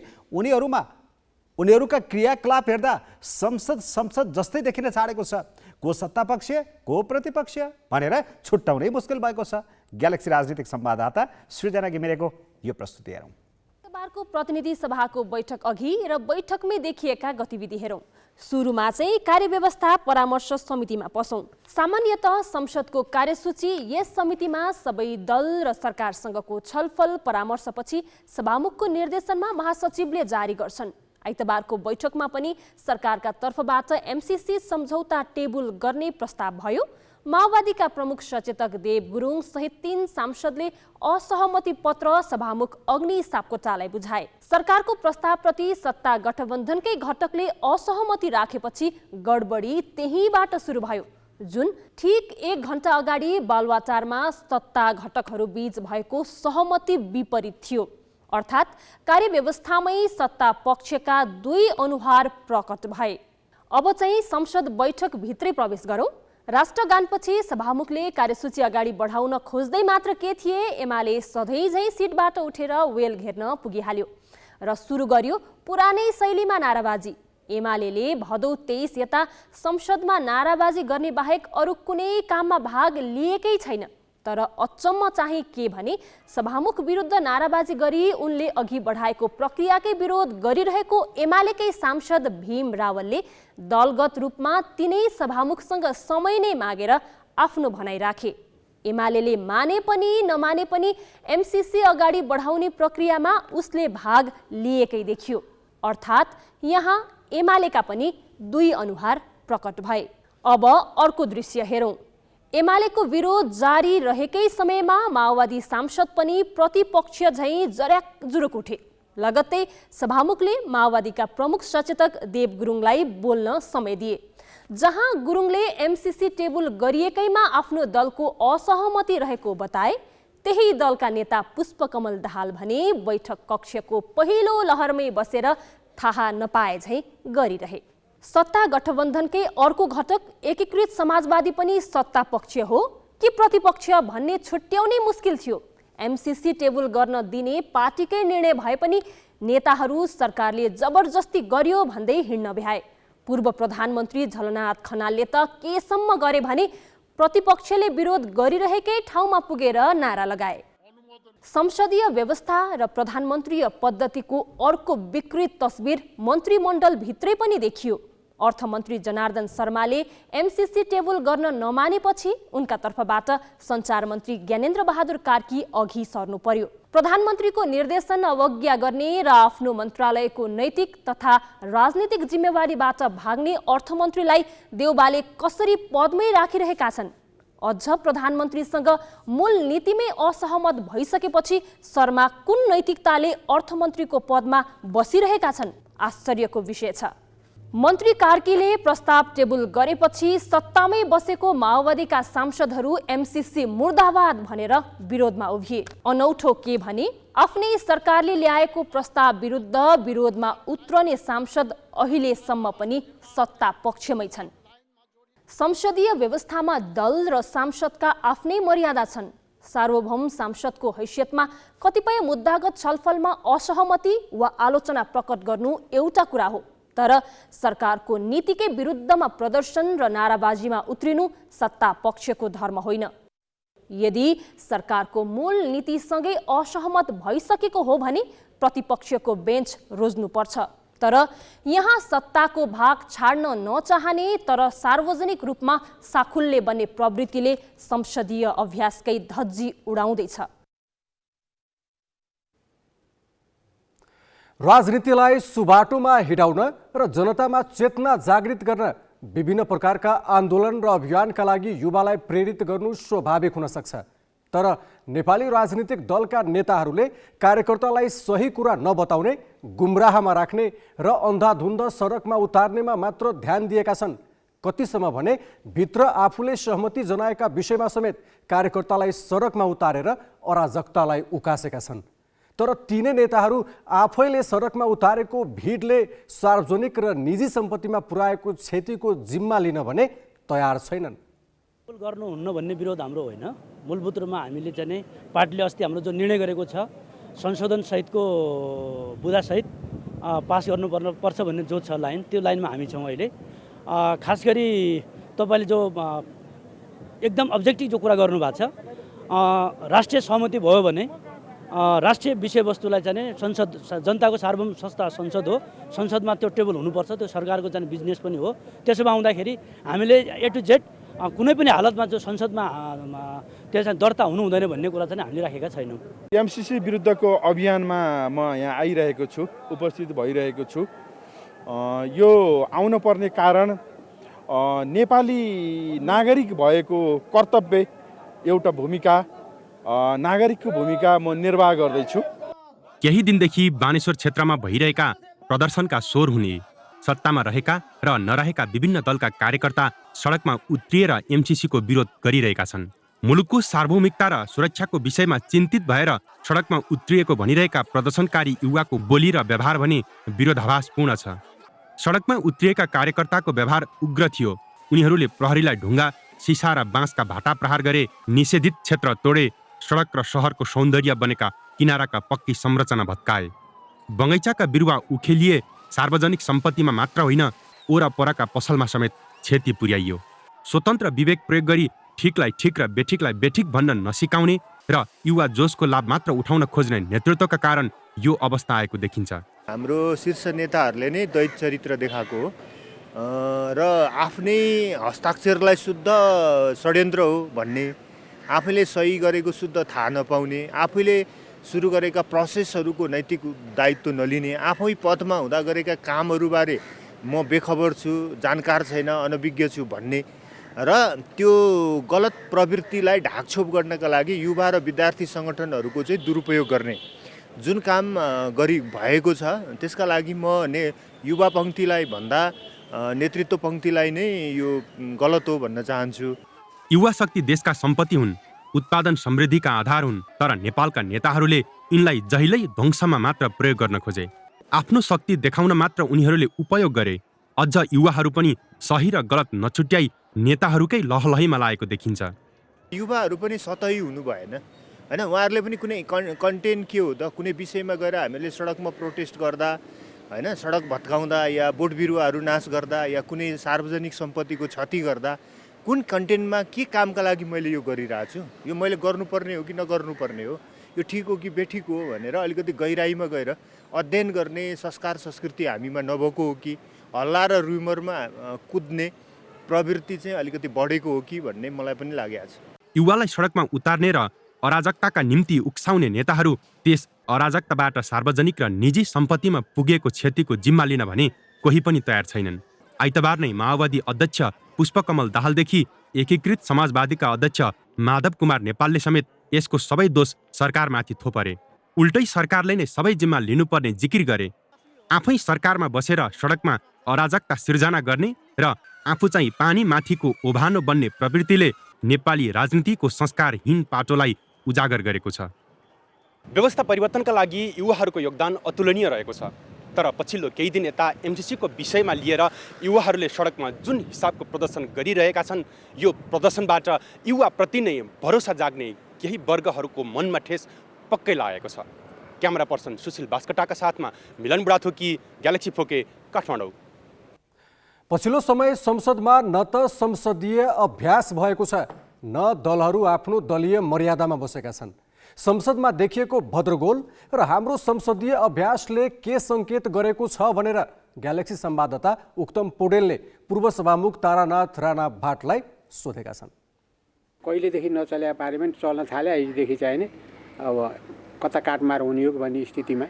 उनीहरूका क्रियाकलाप हेर्दा संसद जस्तै देखिन छाडेको छ। को सत्तापक्ष को प्रतिपक्ष भनेर छुट्याउनै मुस्किल भएको छ। ग्यालेक्सी राजनीतिक संवाददाता सृजना घिमिरेको यो प्रस्तुति हेरौँ। आइतबारको प्रतिनिधि सभाको बैठक अघि र बैठकमै देखिएका गतिविधि हेरौँ। सुरुमा चाहिँ कार्यव्यवस्था परामर्श समितिमा पसौँ। सामान्यतः संसदको कार्यसूची यस समितिमा सबै दल र सरकारसँगको छलफल परामर्शपछि सभामुखको निर्देशनमा महासचिवले जारी गर्छन्। आइतबारको बैठकमा पनि सरकारका तर्फबाट एमसीसी सम्झौता टेबल गर्ने प्रस्ताव भयो। माओवादीका प्रमुख सचेतक देव गुरुङ सहित 3 सांसदले असहमति पत्र सभामुख अग्नि सापकोटालाई बुझाए। सरकारको प्रस्तावप्रति सत्ता गठबन्धनकै घटकले असहमति राखेपछि गडबडी त्यहीबाट सुरु भयो, जुन ठिक 1 घण्टा अगाडि बालुवाटारमा सत्ता घटकहरू बीच भएको सहमति विपरीत थियो। अर्थात् कार्यव्यवस्थामै सत्ता पक्षका 2 अनुहार प्रकट भए। अब चाहिँ संसद बैठक भित्रै प्रवेश गरौँ। राष्ट्रगानपछि सभामुखले कार्यसूची अगाडि बढाउन खोज्दै मात्र के थिए, एमाले सधैँ झैँ सिटबाट उठेर वेल घेर्न पुगिहाल्यो र सुरु गर्यो पुरानै शैलीमा नाराबाजी। एमाले भदौ 23 यता संसदमा नाराबाजी गर्ने बाहेक अरू कुनै काममा भाग लिएकै छैन। तर अचम्म चाहिँ के भने सभामुख विरुद्ध नाराबाजी गरी उनले अघि बढाएको प्रक्रियाकै विरोध गरिरहेको एमालेकै सांसद भीम रावलले दलगत रूपमा तिनै सभामुखसँग समय नै मागेर आफ्नो भनाइ राखे। एमाले माने पनि नमाने पनि एमसीसी अगाडि बढाउने प्रक्रियामा उसले भाग लिएकै देखियो। अर्थात् यहाँ एमालेका पनि 2 अनुहार प्रकट भए। अब अर्को दृश्य हेरौँ। एमालेको विरोध जारी रहेकै समयमा माओवादी सांसद पनि प्रतिपक्ष झैँ जर्याकजुरुक उठे। लगत्तै सभामुखले माओवादीका प्रमुख सचेतक देव गुरुङलाई बोल्न समय दिए। जहाँ गुरुङले एमसीसी टेबल गरिएकैमा आफ्नो दलको असहमति रहेको बताए, त्यही दलका नेता पुष्पकमल दाहाल भने बैठक कक्षको पहिलो लहरमै बसेर थाहा नपाए झैँ गरिरहे। सत्ता गठबन्धनकै अर्को घटक एकीकृत समाजवादी पनि सत्ता पक्ष हो कि प्रतिपक्ष भन्ने छुट्याउनै मुस्किल थियो। एमसीसी टेबल गर्न दिने पार्टीकै निर्णय भए पनि नेताहरू सरकारले जबरजस्ती गर्यो भन्दै हिँड्न भ्याए। पूर्व प्रधानमन्त्री झलनाथ खनालले त केसम्म गरे भने प्रतिपक्षले विरोध गरिरहेकै ठाउँमा पुगेर नारा लगाए। संसदीय व्यवस्था र प्रधानमन्त्रीय पद्धतिको अर्को विकृत तस्बिर मन्त्रीमण्डल भित्रै पनि देखियो। अर्थमन्त्री जनार्दन शर्माले एमसीसी टेबल गर्न नमानेपछि उनका तर्फबाट सञ्चार मन्त्री ज्ञानेन्द्र बहादुर कार्की अघि सर्नु पर्यो। प्रधानमन्त्रीको निर्देशन अवज्ञा गर्ने र आफ्नो मन्त्रालयको नैतिक तथा राजनीतिक जिम्मेवारीबाट भाग्ने अर्थमन्त्रीलाई देउबाले कसरी पदमै राखिरहेका छन्। अझ प्रधानमन्त्रीसँग मूल नीतिमै असहमत भइसकेपछि शर्मा कुन नैतिकताले अर्थमन्त्रीको पदमा बसिरहेका छन्, आश्चर्यको विषय छ। मन्त्री कार्कीले प्रस्ताव टेबल गरेपछि सत्तामै बसेको माओवादीका सांसदहरू एमसीसी मुर्दाबाद भनेर विरोधमा उभिए। अनौठो के भने आफ्नै सरकारले ल्याएको प्रस्ताव विरुद्ध विरोधमा उत्रने सांसद अहिलेसम्म पनि सत्ता पक्षमै छन्। संसदीय व्यवस्थामा दल र सांसदका आफ्नै मर्यादा छन्। सार्वभौम सांसदको हैसियतमा कतिपय मुद्दागत छलफलमा असहमति वा आलोचना प्रकट गर्नु एउटा कुरा हो, तर सरकारको नीतिकै विरुद्धमा प्रदर्शन र नाराबाजीमा उत्रिनु सत्ता पक्षको धर्म होइन। यदि सरकारको मूल नीतिसँगै असहमत भइसकेको हो भने प्रतिपक्षको बेन्च रोज्नुपर्छ। तर यहाँ सत्ताको भाग छाड्न नचाहने तर सार्वजनिक रूपमा साखुल्य बन्ने प्रवृत्तिले संसदीय अभ्यासकै धज्जी उडाउँदैछ। राजनीतिलाई सुबाटोमा हिँडाउन र जनतामा चेतना जागृत गर्न विभिन्न प्रकारका आन्दोलन र अभियानका लागि युवालाई प्रेरित गर्नु स्वाभाविक हुन सक्छ। तर नेपाली राजनीतिक दलका नेताहरूले कार्यकर्तालाई सही कुरा नबताउने, गुमराहमा राख्ने र अन्धाधुन्ध सडकमा उतार्नेमा मात्र ध्यान दिएका छन्। कतिसम्म भने भित्र आफूले सहमति जनाएका विषयमा समेत कार्यकर्तालाई सडकमा उतारेर अराजकतालाई उकासेका छन्। तर तिनै नेताहरू आफैले सडकमा उतारेको भिडले सार्वजनिक र निजी सम्पत्तिमा पुर्याएको क्षतिको जिम्मा लिन भने तयार छैनन्। गर्नुहुन्न भन्ने विरोध हाम्रो होइन। मूलभूत रूपमा हामीले चाहिँ पार्टीले अस्ति हाम्रो जो निर्णय गरेको छ संशोधन सहितको बुदासहित पास गर्नुपर्छ भन्ने जो छ लाइन, त्यो लाइनमा हामी छौँ अहिले। खास गरी तपाईँले जो एकदम अब्जेक्टिभ जो कुरा गर्नुभएको छ, राष्ट्रिय सहमति भयो भने राष्ट्रिय विषयवस्तुलाई चाहिँ संसद जनताको सार्वभौम संस्था संसद हो, संसदमा त्यो टेबल हुनुपर्छ, त्यो सरकारको चाहिँ बिजनेस पनि हो। त्यसोमा आउँदाखेरि हामीले ए टु जेड कुनै पनि हालतमा जो संसदमा त्यो चाहिँ दर्ता हुनु हुँदैन भन्ने कुरा चाहिँ हामीले राखेका छैनौँ। एमसिसी विरुद्धको अभियानमा म यहाँ आइरहेको छु, उपस्थित भइरहेको छु। यो आउन पर्ने कारण नेपाली नागरिक भएको कर्तव्य एउटा भूमिका, नागरिकको भूमिका म निर्वाह गर्दैछु। केही दिनदेखि बानेश्वर क्षेत्रमा भइरहेका प्रदर्शनका स्वर हुने, सत्तामा रहेका र नरहेका विभिन्न दलका कार्यकर्ता सडकमा उत्रिएर एमसिसीको विरोध गरिरहेका छन्। मुलुकको सार्वभौमिकता र सुरक्षाको विषयमा चिन्तित भएर सडकमा उत्रिएको भनिरहेका प्रदर्शनकारी युवाको बोली र व्यवहार भने विरोधाभासपूर्ण छ। सडकमा उत्रिएका कार्यकर्ताको व्यवहार उग्र थियो। उनीहरूले प्रहरीलाई ढुङ्गा, सिसा र बाँसका भाटा प्रहार गरे, निषेधित क्षेत्र तोडे, सडक र सहरको सौन्दर्य बनेका किनाराका पक्की संरचना भत्काए, बगैँचाका बिरुवा उखेलिए, सार्वजनिक सम्पत्तिमा मात्र होइन ओरपरका पसलमा समेत क्षति पुर्याइयो। स्वतन्त्र विवेक प्रयोग गरी ठिकलाई ठिक र बेठिकलाई बेठिक भन्न नसिकाउने र युवा जोसको लाभ मात्र उठाउन खोज्ने नेतृत्वका कारण यो अवस्था आएको देखिन्छ। हाम्रो शीर्ष नेताहरूले नै द्वैत चरित्र देखाएको हो र आफ्नै हस्ताक्षरलाई शुद्ध षड्यन्त्र हो भन्ने, आफैले सही गरेको शुद्ध थाहा नपाउने, आफैले सुरु गरेका प्रोसेसहरूको नैतिक दायित्व नलिने, आफै पदमा हुँदा गरेका कामहरूबारे म बेखबर छु, जानकार छैन, अनभिज्ञ छु भन्ने र त्यो गलत प्रवृत्तिलाई ढाकछोप गर्नका लागि युवा र विद्यार्थी सङ्गठनहरूको चाहिँ दुरुपयोग गर्ने जुन काम भएको छ, त्यसका लागि म युवा पङ्क्तिलाई भन्दा नेतृत्व पङ्क्तिलाई नै यो गलत हो भन्न चाहन्छु। युवा शक्ति देशका सम्पत्ति हुन्, उत्पादन समृद्धिका आधार हुन्, तर नेपालका नेताहरूले यिनलाई जहिल्यै ध्वंसमा मात्र प्रयोग गर्न खोजे। आफ्नो शक्ति देखाउन मात्र उनीहरूले उपयोग गरे। अझ युवाहरू पनि सही र गलत नछुट्याई नेताहरूकै लहलहीमा लागेको देखिन्छ। युवाहरू पनि सतही हुनु भएन हैन, उहाँहरूले पनि कुनै कन्टेन्ट के हो त, कुनै विषयमा गएर हामीले सडकमा प्रोटेस्ट गर्दा हैन, सडक भत्काउँदा या बोट बिरुवाहरू नाश गर्दा या कुनै सार्वजनिक सम्पत्तिको क्षति गर्दा कुन कन्टेन्टमा के कामका लागि मैले यो गरिरहेको छु, यो मैले गर्नुपर्ने हो कि नगर्नुपर्ने हो, यो ठिक हो कि बेठिक हो भनेर अलिकति गहिराइमा गएर अध्ययन गर्ने संस्कार संस्कृति हामीमा नभएको हो कि, हल्ला र रुमरमा कुद्ने प्रवृत्ति चाहिँ अलिकति बढेको हो कि भन्ने मलाई पनि लागेको छ। युवालाई सडकमा उतार्ने र अराजकताका निम्ति उक्साउने नेताहरू त्यस अराजकताबाट सार्वजनिक र निजी सम्पत्तिमा पुगेको क्षतिको जिम्मा लिन भने कोही पनि तयार छैनन्। आइतबार नै माओवादी अध्यक्ष पुष्पकमल दाहालदेखि एकीकृत समाजवादीका अध्यक्ष माधव कुमार नेपालले समेत यसको सबै दोष सरकारमाथि थोपरे। उल्टै सरकारले नै सबै जिम्मा लिनुपर्ने जिकिर गरे। आफै सरकारमा बसेर सडकमा अराजकता सिर्जना गर्ने र आफू चाहिँ पानी माथिको ओभानो बन्ने प्रवृत्तिले नेपाली राजनीतिको संस्कारहीन पाटोलाई उजागर गरेको छ। व्यवस्था परिवर्तनका लागि युवाहरूको योगदान अतुलनीय रहेको छ, तर पछिल्लो केही दिन यता एमसिसीको विषयमा लिएर युवाहरूले सडकमा जुन हिसाबको प्रदर्शन गरिरहेका छन्, यो प्रदर्शनबाट युवाप्रति नै भरोसा जाग्ने केही वर्गहरूको मनमा ठेस पक्कै लागेको छ। क्यामेरा पर्सन सुशील बास्कटाका साथमा मिलन बुढाथोकी, ग्यालेक्सी फोके, काठमाडौँ। पछिल्लो समय संसदमा न त संसदीय अभ्यास भएको छ, न दलहरू आफ्नो दलीय मर्यादामा बसेका छन्। संसदमा देखिएको भद्रगोल र हाम्रो संसदीय अभ्यासले के सङ्केत गरेको छ भनेर ग्यालेक्सी संवाददाता उक्तम पौडेलले पूर्व सभामुख तारानाथ राणा भाटलाई सोधेका छन्। कहिलेदेखि नचल्या पार्लियामेन्ट चल्न थाले, आइदेखि चाहिने अब कता काटमार हुने हो भन्ने स्थितिमा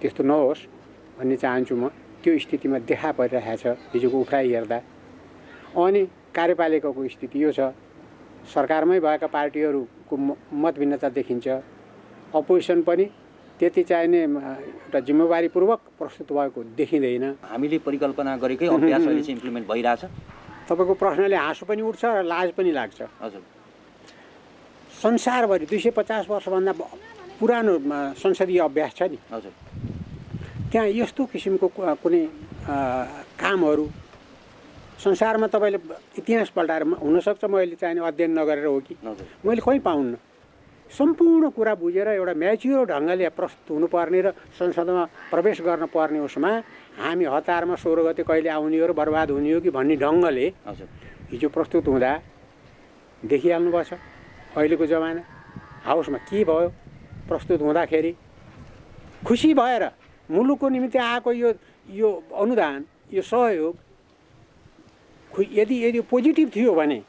त्यस्तो नहोस् भन्ने चाहन्छु म। त्यो स्थितिमा देखा परिरहेको छ हिजोको उफ्राइ हेर्दा। अनि कार्यपालिकाको स्थिति यो छ, सरकारमै भएका पार्टीहरूको मत भिन्नता देखिन्छ, अपोजिसन पनि त्यति चाहिने एउटा जिम्मेवारीपूर्वक प्रस्तुत भएको देखिँदैन। हामीले परिकल्पना गरेकै अभ्यास अहिले चाहिँ इम्प्लिमेन्ट भइरहेछ। तपाईँको प्रश्नले हाँसो पनि उठ्छ र लाज पनि लाग्छ। हजुर, संसारभरि 250 वर्षभन्दा पुरानो संसदीय अभ्यास छ नि, हजुर, त्यहाँ यस्तो किसिमको कुनै कामहरू संसारमा तपाईँले इतिहास पल्टाएर हुनसक्छ मैले चाहिने अध्ययन नगरेर हो कि मैले कहीँ पाउन्न। सम्पूर्ण कुरा बुझेर एउटा म्याच्योर ढङ्गले प्रस्तुत हुनुपर्ने र संसदमा प्रवेश गर्न पर्ने उसमा हामी हतारमा 16 गते कहिले आउने हो र बर्बाद हुने हो कि भन्ने ढङ्गले हिजो प्रस्तुत हुँदा देखिहाल्नु पर्छ अहिलेको जमाना। हाउसमा के भयो प्रस्तुत हुँदाखेरि खुसी भएर मुलुकको निमित्त आएको यो अनुदान यो सहयोग यदि पोजिटिभ थियो भने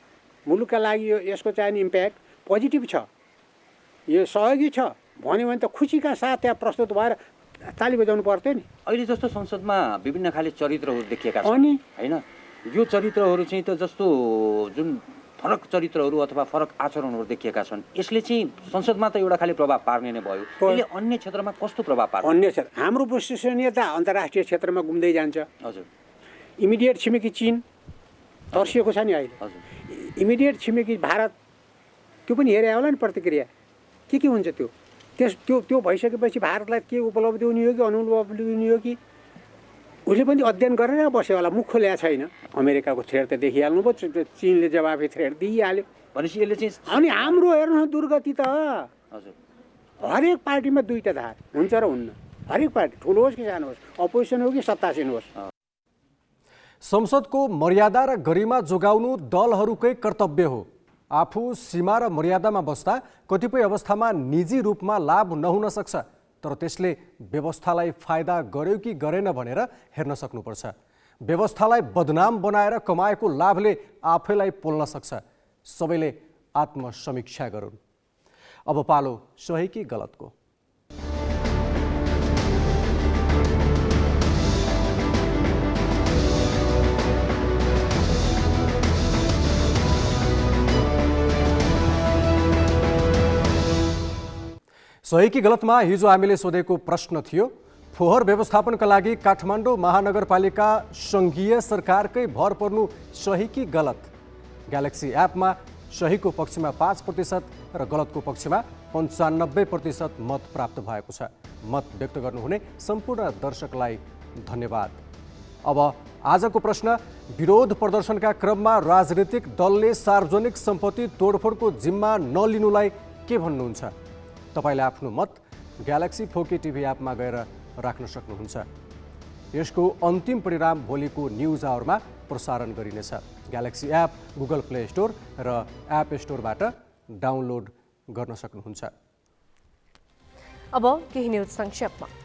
मुलुकका लागि यसको चाहिने इम्प्याक्ट पोजिटिभ छ, यो सहयोगी छ भन्यो भने त खुसीका साथ त्यहाँ प्रस्तुत भएर ताली बजाउनु पर्थ्यो नि। अहिले जस्तो संसदमा विभिन्न खाले चरित्रहरू देखिएका छन् हैन, यो चरित्रहरू चाहिँ त जस्तो जुन फरक चरित्रहरू अथवा फरक आचरणहरू देखिएका छन्, यसले चाहिँ संसदमा त एउटा खाले प्रभाव पार्ने नै भयो, यसले अन्य क्षेत्रमा कस्तो प्रभाव पार्छ? अन्य क्षेत्र हाम्रो विश्वसनीयता अन्तर्राष्ट्रिय क्षेत्रमा गुम्दै जान्छ। हजुर, इमिडिएट छिमेकी चीन तर्सिएको छ नि अहिले। हजुर, इमिडिएट छिमेकी भारत त्यो पनि हेरे होला नि प्रतिक्रिया के हुन्छ त्यो त्यो भइसकेपछि भारतलाई के उपलब्धि हुने हो कि अनुपलब्धि हुने हो कि उसले पनि अध्ययन गरेर बस्यो होला, मुख खोल्या छैन। अमेरिकाको थ्रेड त देखिहाल्नु भयो, चीनले जवाफी थ्रेड दिइहाल्यो भनेपछि यसले चाहिँ अनि हाम्रो हेर्नु दुर्गति त हजुर हरेक पार्टीमा दुईटा धार हुन्छ र हुन्न, हरेक पार्टी ठुलो होस् कि सानो होस्, अपोजिसन हो कि सत्तासीन होस्। संसदको मर्यादा र गरिमा जोगाउनु दलहरूकै कर्तव्य हो। आफू सीमा र मर्यादामा बस्दा कतिपय अवस्थामा निजी रूपमा लाभ नहुन सक्छ, तर त्यसले व्यवस्थालाई फाइदा गर्यो कि गरेन भनेर हेर्न सक्नुपर्छ। व्यवस्थालाई बदनाम बनाएर कमाएको लाभले आफैलाई पोल्न सक्छ। सबैले आत्मसमीक्षा गरून्। अब पालो सही कि गलतको। सही कि गलतमा हिजो हामीले सोधेको प्रश्न थियो, फोहोर व्यवस्थापनका लागि काठमाडौँ महानगरपालिका सङ्घीय सरकारकै भर पर्नु सही कि गलत? ग्यालेक्सी एपमा सहीको पक्षमा 5% र गलतको पक्षमा 95% मत प्राप्त भएको छ। मत व्यक्त गर्नुहुने सम्पूर्ण दर्शकलाई धन्यवाद। अब आजको प्रश्न, विरोध प्रदर्शनका क्रममा राजनीतिक दलले सार्वजनिक सम्पत्ति तोडफोडको जिम्मा नलिनुलाई के भन्नुहुन्छ? तपाईले आफ्नो मत ग्यालेक्सी 4K टिभी एपमा गएर राख्न सक्नुहुन्छ। यसको अन्तिम परिणाम भोलिको न्युज आवरमा प्रसारण गरिनेछ। Galaxy app Google play store र एप स्टोरबाट डाउनलोड गर्न सक्नुहुन्छ। अब केही न्युज संक्षेपमा।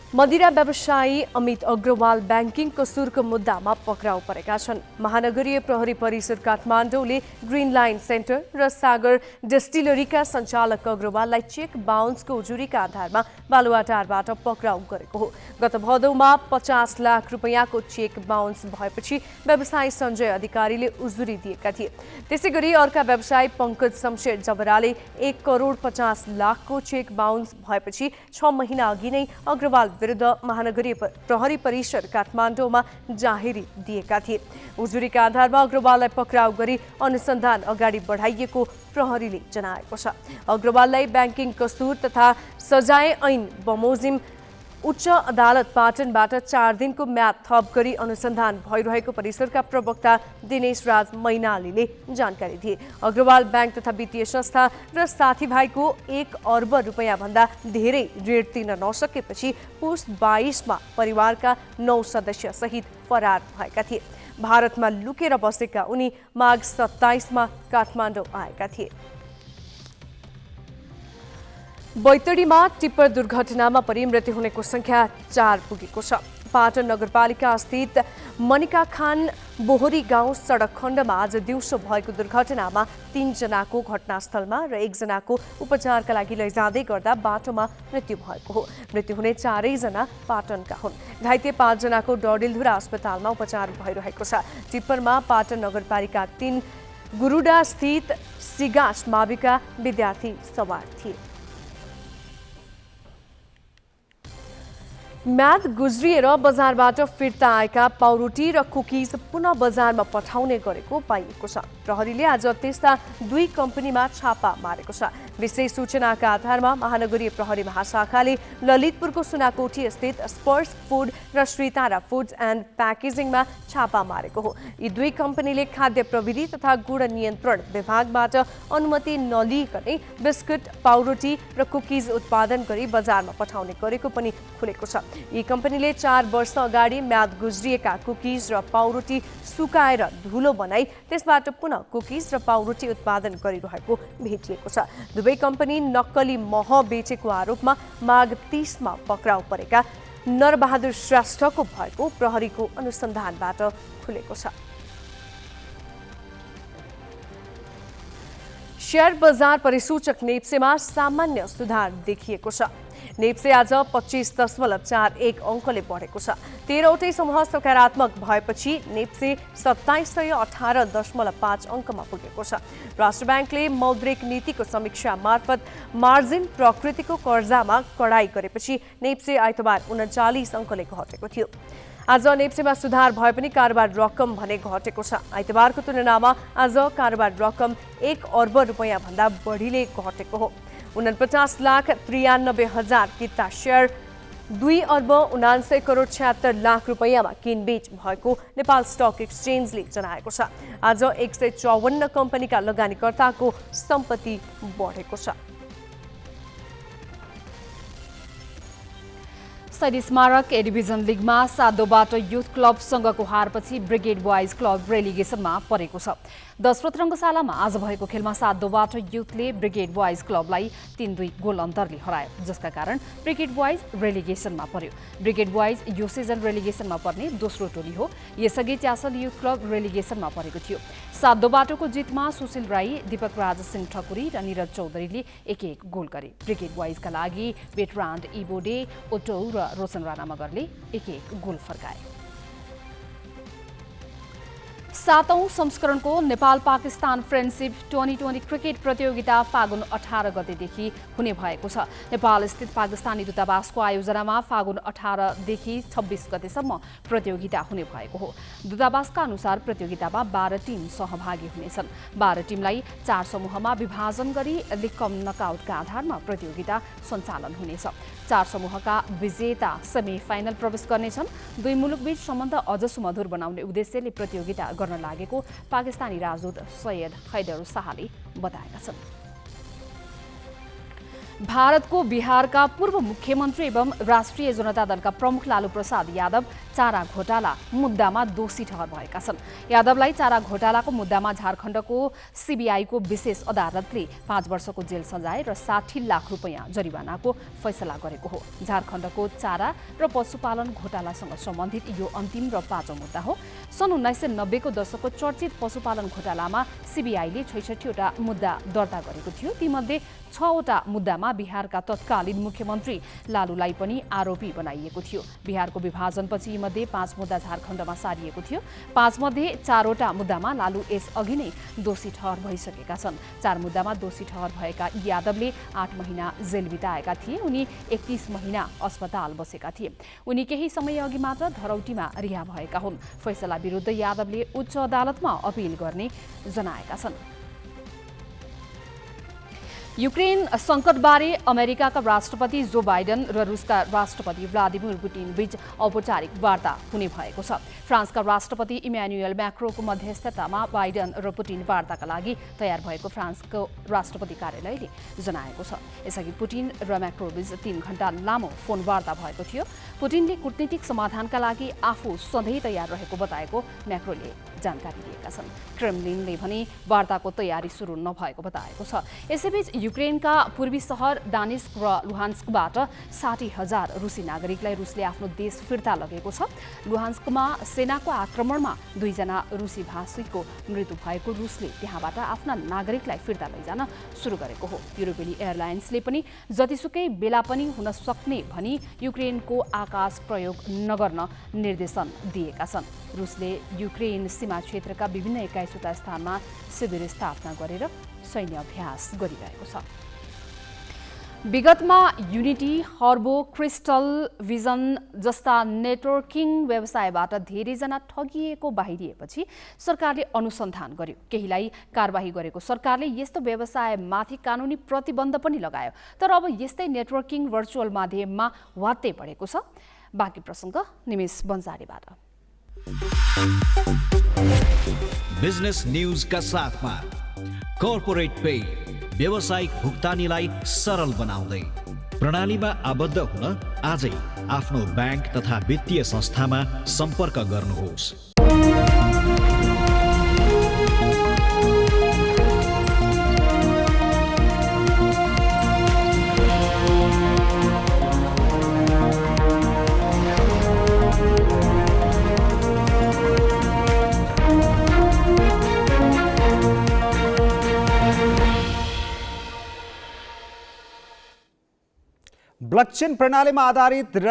मदिरा व्यवसायी अमित अग्रवाल ब्याङ्किङ कसुरको मुद्दामा पक्राउ परेका छन्। महानगरीय प्रहरी परिषद काठमाडौँले ग्रिन लाइन सेन्टर र सागर डेस्टिलरीका सञ्चालक अग्रवाललाई चेक बााउन्सको उजुरीका आधारमा बालुवाटारबाट पक्राउ गरेको हो। गत भदौमा 50 लाख रुपैयाँको चेक बााउन्स भएपछि व्यवसायी सञ्जय अधिकारीले उजुरी दिएका थिए। त्यसै गरी अर्का व्यवसायी पङ्कज शमशेर जबराले 1 करोड 50 लाखको चेक बााउन्स भएपछि 6 महिना अघि नै अग्रवाल विरुद्ध महानगरीय प्रहरी परिषद काठमाडौँमा जाहेरी दिएका थिए। उजुरीका आधारमा अग्रवाललाई पक्राउ गरी अनुसन्धान अगाडि बढाइएको प्रहरीले जनाएको छ। अग्रवाललाई ब्याङ्किङ कसुर तथा सजाय ऐन बमोजिम उच्च अदालत पाटनबाट 4 दिनको म्याद थप गरी अनुसन्धान भइरहेको परिसरका प्रवक्ता दिनेश राज मैनालीले जानकारी दिए। अग्रवाल बैंक तथा वित्तीय संस्था र साथीभाइको 1 अर्ब रुपैयाँ भन्दा धेरै ऋण तिर्न नसकेपछि पुस 22मा परिवारका 9 सदस्य सहित फरार भएका थिए। भारतमा लुकेर बसेका उनी माघ 27मा काठमाडौँ आएका थिए। बैतडीमा टिप्पर दुर्घटनामा परि मृत्यु हुनेको संख्या 4 पुगेको छ। पाटन नगरपालिका स्थित मनिका खान बोहरी गाउँ सडक खण्डमा आज दिउँसो भएको दुर्घटनामा 3 जनाको घटनास्थलमा र 1 जनाको उपचारका लागि लैजाँदै गर्दा बाटोमा मृत्यु भएको हो। मृत्यु हुने 4 जना पाटनका हुन्। घाइते 5 जनाको डडेलधुरा अस्पतालमा उपचार भइरहेको छ। टिप्परमा पाटन नगरपालिका 3 गुरुडा स्थित सिगास माविका विद्यार्थी सवार थिए। म्याद गुज्रिएर बजारबाट फिर्ता आएका पाउरोटी र कुकिज पुनः बजारमा पठाउने गरेको पाइएको छ। प्रहरीले आज त्यस्ता 2 कम्पनीमा छापा मारेको छ। विशेष सूचनाका आधारमा महानगरीय प्रहरी महाशाखाले ललितपुरको सुनाकोठी स्थित स्पर्श फुड र श्रीतारा फुड्स एन्ड प्याकेजिङमा छापा मारेको हो। यी 2 कम्पनीले खाद्य प्रविधि तथा गुण नियन्त्रण विभागबाट अनुमति नलिइकनै बिस्कुट, पाउरोटी र कुकिज उत्पादन गरी बजारमा पठाउने गरेको पनि खुलेको छ। यी कम्पनीले 4 वर्ष अगाडि म्याद गुज्रिएका कुकिज र पाउरोटी सुकाएर धुलो बनाई त्यसबाट पुनः कुकिज र पाउरोटी उत्पादन गरिरहेको भेटिएको छ। दुवै कम्पनी नक्कली मह बेचेको आरोपमा माघ 30 मा पक्राउ परेका नरबहादुर श्रेष्ठको भएको प्रहरीको अनुसन्धानबाट खुलेको छ। शेयर बजार परिसूचक नेप्सेमा सामान्य सुधार देखिएको छ। नेप्से आज 25.41 अङ्कले बढेको छ। 13वटै समूह सकारात्मक भएपछि नेप्से 2718.5 अङ्कमा पुगेको छ। राष्ट्र ब्याङ्कले मौद्रिक नीतिको समीक्षा मार्फत मार्जिन प्रकृतिको कर्जामा कडाई गरेपछि नेप्से आइतबार 39 अङ्कले घटेको थियो। आज नेप्सेमा सुधार भए पनि कारोबार रकम भने घटेको छ। आइतबारको तुलनामा आज कारोबार रकम 1 अर्ब रुपैयाँ भन्दा बढीले घटेको हो। 49,93,000 किता शेयर 2 अर्ब 79 करोड 76 लाख रुपैयाँमा किनबेच भएको नेपाल स्टक एक्सचेन्जले जनाएको छ। आज 154 कम्पनीका लगानीकर्ताको सम्पत्ति बढेको छ। शहीद स्मारक ए डिभिजन लिगमा 7-2बाट युथ क्लबसँगको हारपछि ब्रिगेड बोइज क्लब रेलिगेसनमा परेको छ। 10 रङ्गशालामा आज भएको खेलमा 7-2बाट युथले ब्रिगेड बोइज क्लबलाई 3-2 गोल अन्तरले हरायो, जसका कारण ब्रिगेड बोइज रेलिगेसनमा पर्यो। ब्रिगेड बोइज यो सिजन रेलिगेसनमा पर्ने दोस्रो टोली हो। यसअघि च्यासल युथ क्लब रेलिगेसनमा परेको थियो। 7-2बाटोको जितमा सुशील राई, दीपक राज सिंह ठकुरी र निरज चौधरीले 1-1 गोल गरे। ब्रिगेड बोइजका लागि बेटरान्ड इबोडे, ओटो र रोशन राणा मगरले 1-1 गोल फर्काए। 7औं संस्करणको नेपाल पाकिस्तान फ्रेन्डसिप 2020 क्रिकेट प्रतियोगिता फागुन 18 गतेदेखि हुने भएको छ। नेपाल स्थित पाकिस्तानी दूतावासको आयोजनामा फागुन 18 देखि 26 गतेसम्म प्रतियोगिता हुने भएको हो। दूतावासका अनुसार प्रतियोगितामा 12 टिम सहभागी हुनेछन्। 12 टिमलाई 4 समूहमा विभाजन गरी लिग कम नकआउटका आधारमा प्रतियोगिता सञ्चालन हुनेछ। 4 समूहका विजेता सेमी फाइनल प्रवेश गर्नेछन्। दुई मुलुकबीच सम्बन्ध अझ सुमधुर बनाउने उद्देश्यले प्रतियोगिता गर्न लागेको पाकिस्तानी राजदूत सैयद हैदर शाहले बताएका छन्। भारतको बिहारका पूर्व मुख्यमन्त्री एवं राष्ट्रिय जनता दलका प्रमुख लालू प्रसाद यादव चारा घोटाला मुद्दामा दोषी ठहर भएका छन्। यादवलाई चारा घोटालाको मुद्दामा झारखण्डको सीबीआईको विशेष अदालतले 5 वर्षको जेल सजाय र 60 लाख रुपैयाँ जरिवानाको फैसला गरेको हो। झारखण्डको चारा र पशुपालन घोटालासँग सम्बन्धित यो अन्तिम र 5औं मुद्दा हो। सन् 1990को दशकको चर्चित पशुपालन घोटालामा सीबीआईले 66वटा मुद्दा दर्ता गरेको थियो। तीमध्ये 6वटा मुद्दामा बिहारका तत्कालीन मुख्यमन्त्री लालूलाई पनि आरोपी बनाइएको थियो। बिहारको विभाजनपछि मध्ये 5 मुद्दा झारखण्डमा सारिएको थियो। 5 मध्ये 4वटा मुद्दामा लालू यसअघि नै दोषी ठहर भइसकेका छन्। 4 मुद्दामा दोषी ठहर भएका यादवले 8 महिना जेल बिताएका थिए। उनी 31 महिना अस्पताल बसेका थिए। उनी केही समय अघि मात्र धरौटीमा रिहा भएका हुन्। फैसला विरुद्ध यादवले उच्च अदालतमा अपिल गर्ने जनाएका छन्। युक्रेन सङ्कटबारे अमेरिकाका राष्ट्रपति जो बाइडेन र रुसका राष्ट्रपति भ्लादिमिर पुटिन बीच औपचारिक वार्ता हुने भएको छ। फ्रान्सका राष्ट्रपति इमानुएल म्याक्रोको मध्यस्थतामा बाइडेन र पुटिन वार्ताका लागि तयार भएको फ्रान्सको राष्ट्रपति कार्यालयले जनाएको छ। यसअघि पुटिन र म्याक्रोबीच 3 घण्टा लामो फोन वार्ता भएको थियो। पुटिनले कूटनीतिक समाधानका लागि आफू सधैँ तयार रहेको बताएको म्याक्रोले जानकारी दिएका छन्। क्रेमलिनले भने वार्ताको तयारी सुरु नभएको बताएको छ। यसैबीच युक्रेनका पूर्वी सहर डानिस्क र लुहान्स्कबाट 60,000 रुसी नागरिकलाई रुसले आफ्नो देश फिर्ता लगेको छ। लुहान्स्कमा सेनाको आक्रमणमा 2 जना रुसी भाषीको मृत्यु भएको रुसले त्यहाँबाट आफ्ना नागरिकलाई फिर्ता लैजान सुरु गरेको हो। युरोपेली एयरलाइन्सले पनि जतिसुकै बेला पनि हुन सक्ने भनी युक्रेनको आकाश प्रयोग नगर्न निर्देशन दिएका छन्। रुसले युक्रेन सीमा क्षेत्रका विभिन्न 21वटा स्थानमा शिविर स्थापना गरेर सैन्य अभ्यास गरिरहेको छ। विगतमा युनिटी, हर्बो, क्रिस्टल भिजन जस्ता नेटवर्किङ व्यवसायबाट धेरैजना ठगिएको बाहिरिएपछि सरकारले अनुसन्धान गर्यो। केहीलाई कारबाही गरेको सरकारले यस्तो व्यवसायमाथि कानुनी प्रतिबन्ध पनि लगायो। तर अब यस्तै नेटवर्किङ भर्चुअल माध्यममा वात्तै बढेको छ। बाँकी प्रसङ्ग निमेश बन्जारीबाट। बिजनेस न्यूजका साथमा कर्पोरेट पे व्यावसायिक भुक्तानीलाई सरल बनाउँदै प्रणालीमा आबद्ध हुन आजै आफ्नो ब्याङ्क तथा वित्तीय संस्थामा सम्पर्क गर्नुहोस्। ब्लकचेन प्रणालीमा आधारित र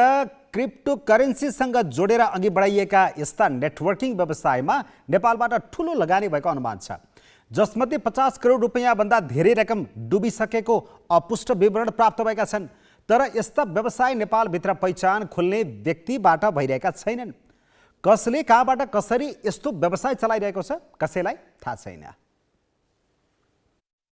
क्रिप्टो करेन्सीसँग जोडेर अघि बढाइएका यस्ता नेटवर्किङ व्यवसायमा नेपालबाट ठूलो लगानी भएको अनुमान छ, जसमध्ये 50 करोड रुपैयाँभन्दा धेरै रकम डुबिसकेको अपुष्ट विवरण प्राप्त भएका छन्। तर यस्ता व्यवसाय नेपालभित्र पहिचान खोल्ने व्यक्तिबाट भइरहेका छैनन्। कसले कहाँबाट कसरी यस्तो व्यवसाय चलाइरहेको छ कसैलाई थाहा छैन।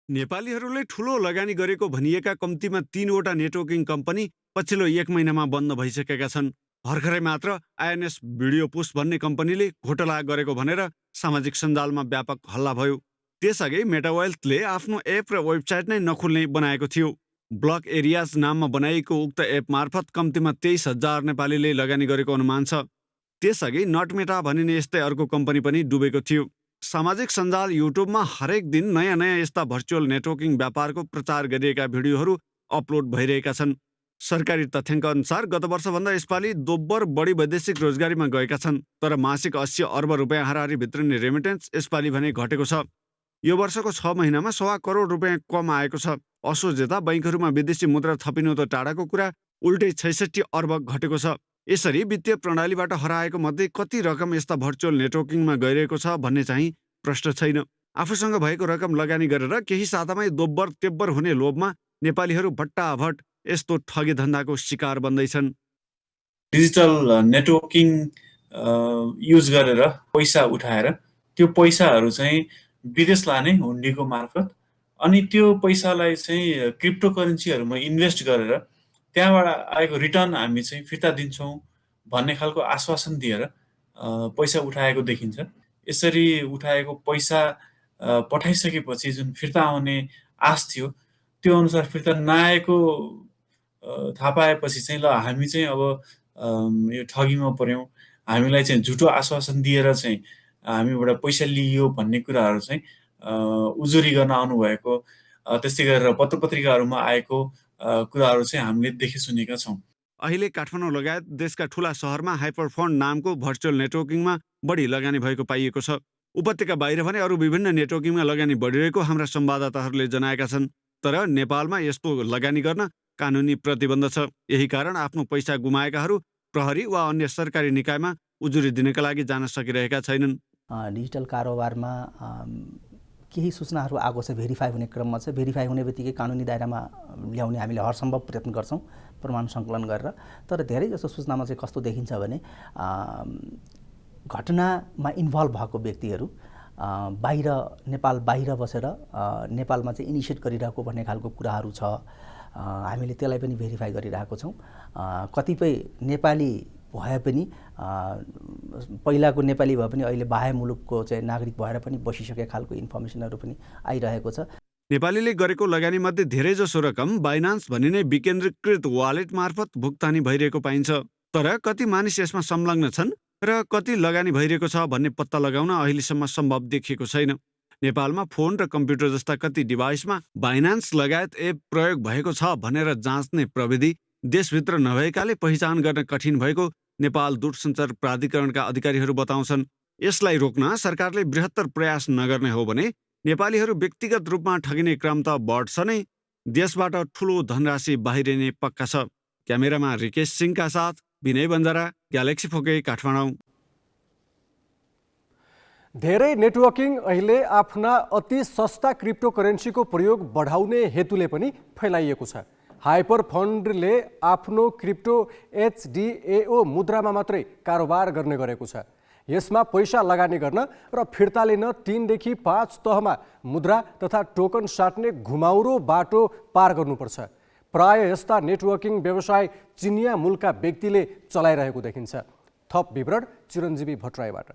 नेपालीहरूले ठूलो लगानी गरेको भनिएका कम्तीमा 3वटा नेटवर्किङ कम्पनी पछिल्लो 1 महिनामा बन्द भइसकेका छन्। भर्खरै मात्र आइएनएस भिडियो पुस्ट भन्ने कम्पनीले घोटाला गरेको भनेर सामाजिक सञ्जालमा व्यापक हल्ला भयो। त्यसअघि मेटावेल्थले आफ्नो एप र वेबसाइट नै नखुल्ने बनाएको थियो। ब्लक एरियाज नाममा बनाइएको उक्त एप मार्फत कम्तीमा 23,000 नेपालीले लगानी गरेको अनुमान छ। त्यसअघि नटमेटा भनिने यस्तै अर्को कम्पनी पनि डुबेको थियो। सामाजिक सञ्जाल युट्युबमा हरेक दिन नयाँ नयाँ यस्ता भर्चुअल नेटवर्किङ व्यापारको प्रचार गरिएका भिडियोहरू अपलोड भइरहेका छन्। सरकारी तथ्याङ्क अनुसार गत वर्षभन्दा यसपालि दोब्बर बढी वैदेशिक रोजगारीमा गएका छन्। तर मासिक 80 अर्ब रुपियाँ हाराहारी भित्रिने रेमिटेन्स यसपालि भने घटेको छ। यो वर्षको 6 महिनामा 1.25 करोड रुपियाँ कम आएको छ। असोजेता बैंकहरूमा विदेशी मुद्रा थपिनु त टाढाको कुरा, उल्टै 66 अर्ब घटेको छ। यसरी वित्तीय प्रणालीबाट हराएको मध्ये कति रकम यस्ता भर्चुअल नेटवर्किङमा गइरहेको छ भन्ने चाहिँ प्रश्न छैन। आफूसँग भएको रकम लगानी गरेर केही सातामै दोब्बर तेब्बर हुने लोभमा नेपालीहरू भट्टाभट यस्तो ठगी धन्दाको शिकार बन्दैछन्। डिजिटल नेटवर्किङ युज गरेर पैसा उठाएर त्यो पैसाहरू चाहिँ विदेश लाने हुन्डीको मार्फत, अनि त्यो पैसालाई चाहिँ क्रिप्टो करेन्सीहरूमा इन्भेस्ट गरेर त्यहाँबाट आएको रिटर्न हामी चाहिँ फिर्ता दिन्छौँ भन्ने खालको आश्वासन दिएर पैसा उठाएको देखिन्छ। यसरी उठाएको पैसा पठाइसकेपछि जुन फिर्ता आउने आश थियो त्यो अनुसार फिर्ता नआएको थाहा पाएपछि चाहिँ ल हामी चाहिँ अब यो ठगीमा पर्यौँ, हामीलाई चाहिँ झुटो आश्वासन दिएर चाहिँ हामीबाट पैसा लिइयो भन्ने कुराहरू चाहिँ उजुरी गर्न आउनुभएको, त्यस्तै गरेर पत्र पत्रिकाहरूमा आएको कुराहरू चाहिँ हामीले देखे सुनेका छौँ। अहिले काठमाडौँ लगायत देशका ठूला सहरमा हाइपरफन्ड नामको भर्चुअल नेटवर्किङमा बढी लगानी भएको पाइएको छ। उपत्यका बाहिर भने अरू विभिन्न नेटवर्किङमा लगानी बढिरहेको हाम्रा संवाददाताहरूले जनाएका छन्। तर नेपालमा यस्तो लगानी गर्न कानुनी प्रतिबन्ध छ। यही कारण आफ्नो पैसा गुमाएकाहरू प्रहरी वा अन्य सरकारी निकायमा उजुरी दिनका लागि जान सकिरहेका छैनन्। डिजिटल कारोबारमा केही सूचनाहरू आएको छ, भेरिफाई हुने क्रममा छ। भेरिफाई हुने बित्तिकै कानुनी दायरामा ल्याउने हामीले हरसम्भव प्रयत्न गर्छौँ प्रमाण सङ्कलन गरेर। तर धेरै जसो सूचनामा चाहिँ कस्तो देखिन्छ भने घटनामा इन्भल्भ भएको व्यक्तिहरू बाहिर, नेपाल बाहिर बसेर नेपालमा चाहिँ इनिसिएट गरिरहेको भन्ने खालको कुराहरू छ। हामीले त्यसलाई पनि भेरिफाई गरिरहेको छौँ। कतिपय नेपाली भए पनि पहिलाको नेपाली भए पनि अहिले बाह्य मुलुकको चाहिँ नागरिक भएर पनि बसिसकेका खालको इन्फर्मेसनहरू पनि आइरहेको छ। नेपालीले गरेको लगानी मध्ये धेरैजसो रकम बाइनान्स भनिने विकेन्द्रीकृत वालेट मार्फत भुक्तानी भइरहेको पाइन्छ। तर कति मानिस यसमा संलग्न छन् र कति लगानी भइरहेको छ भन्ने पत्ता लगाउन अहिलेसम्म सम्भव देखिएको छैन। नेपालमा फोन र कम्प्युटर जस्ता कति डिभाइसमा बाइनान्स लगायत एप प्रयोग भएको छ भनेर जाँच्ने प्रविधि देशभित्र नभएकाले पहिचान गर्न कठिन भएको नेपाल दूरसञ्चार प्राधिकरणका अधिकारीहरू बताउँछन्। यसलाई रोक्न सरकारले बृहत्तर प्रयास नगर्ने हो भने नेपालीहरू व्यक्तिगत रूपमा ठगिने क्रम त बढ्छ नै, देशबाट ठूलो धनराशि बाहिरिने पक्का छ। क्यामेरामा रिकेश सिंहका साथ विनय बन्जारा, ग्यालेक्सी फोके, काठमाडौँ। धेरै नेटवर्किङ अहिले आफ्ना अति सस्ता क्रिप्टो करेन्सीको प्रयोग बढाउने हेतुले पनि फैलाइएको छ। हाइपर फन्डले आफ्नो क्रिप्टो HDAO मुद्रामा मात्रै कारोबार गर्ने गरेको छ। यसमा पैसा लगानी गर्न र फिर्ता लिन 3 देखि 5 तहमा मुद्रा तथा टोकन साट्ने घुमाउरो बाटो पार गर्नुपर्छ। प्राय यस्ता नेटवर्किङ व्यवसाय चिनिया मूलका व्यक्तिले चलाइरहेको देखिन्छ। थप विवरण चिरञ्जीवी भट्टराईबाट।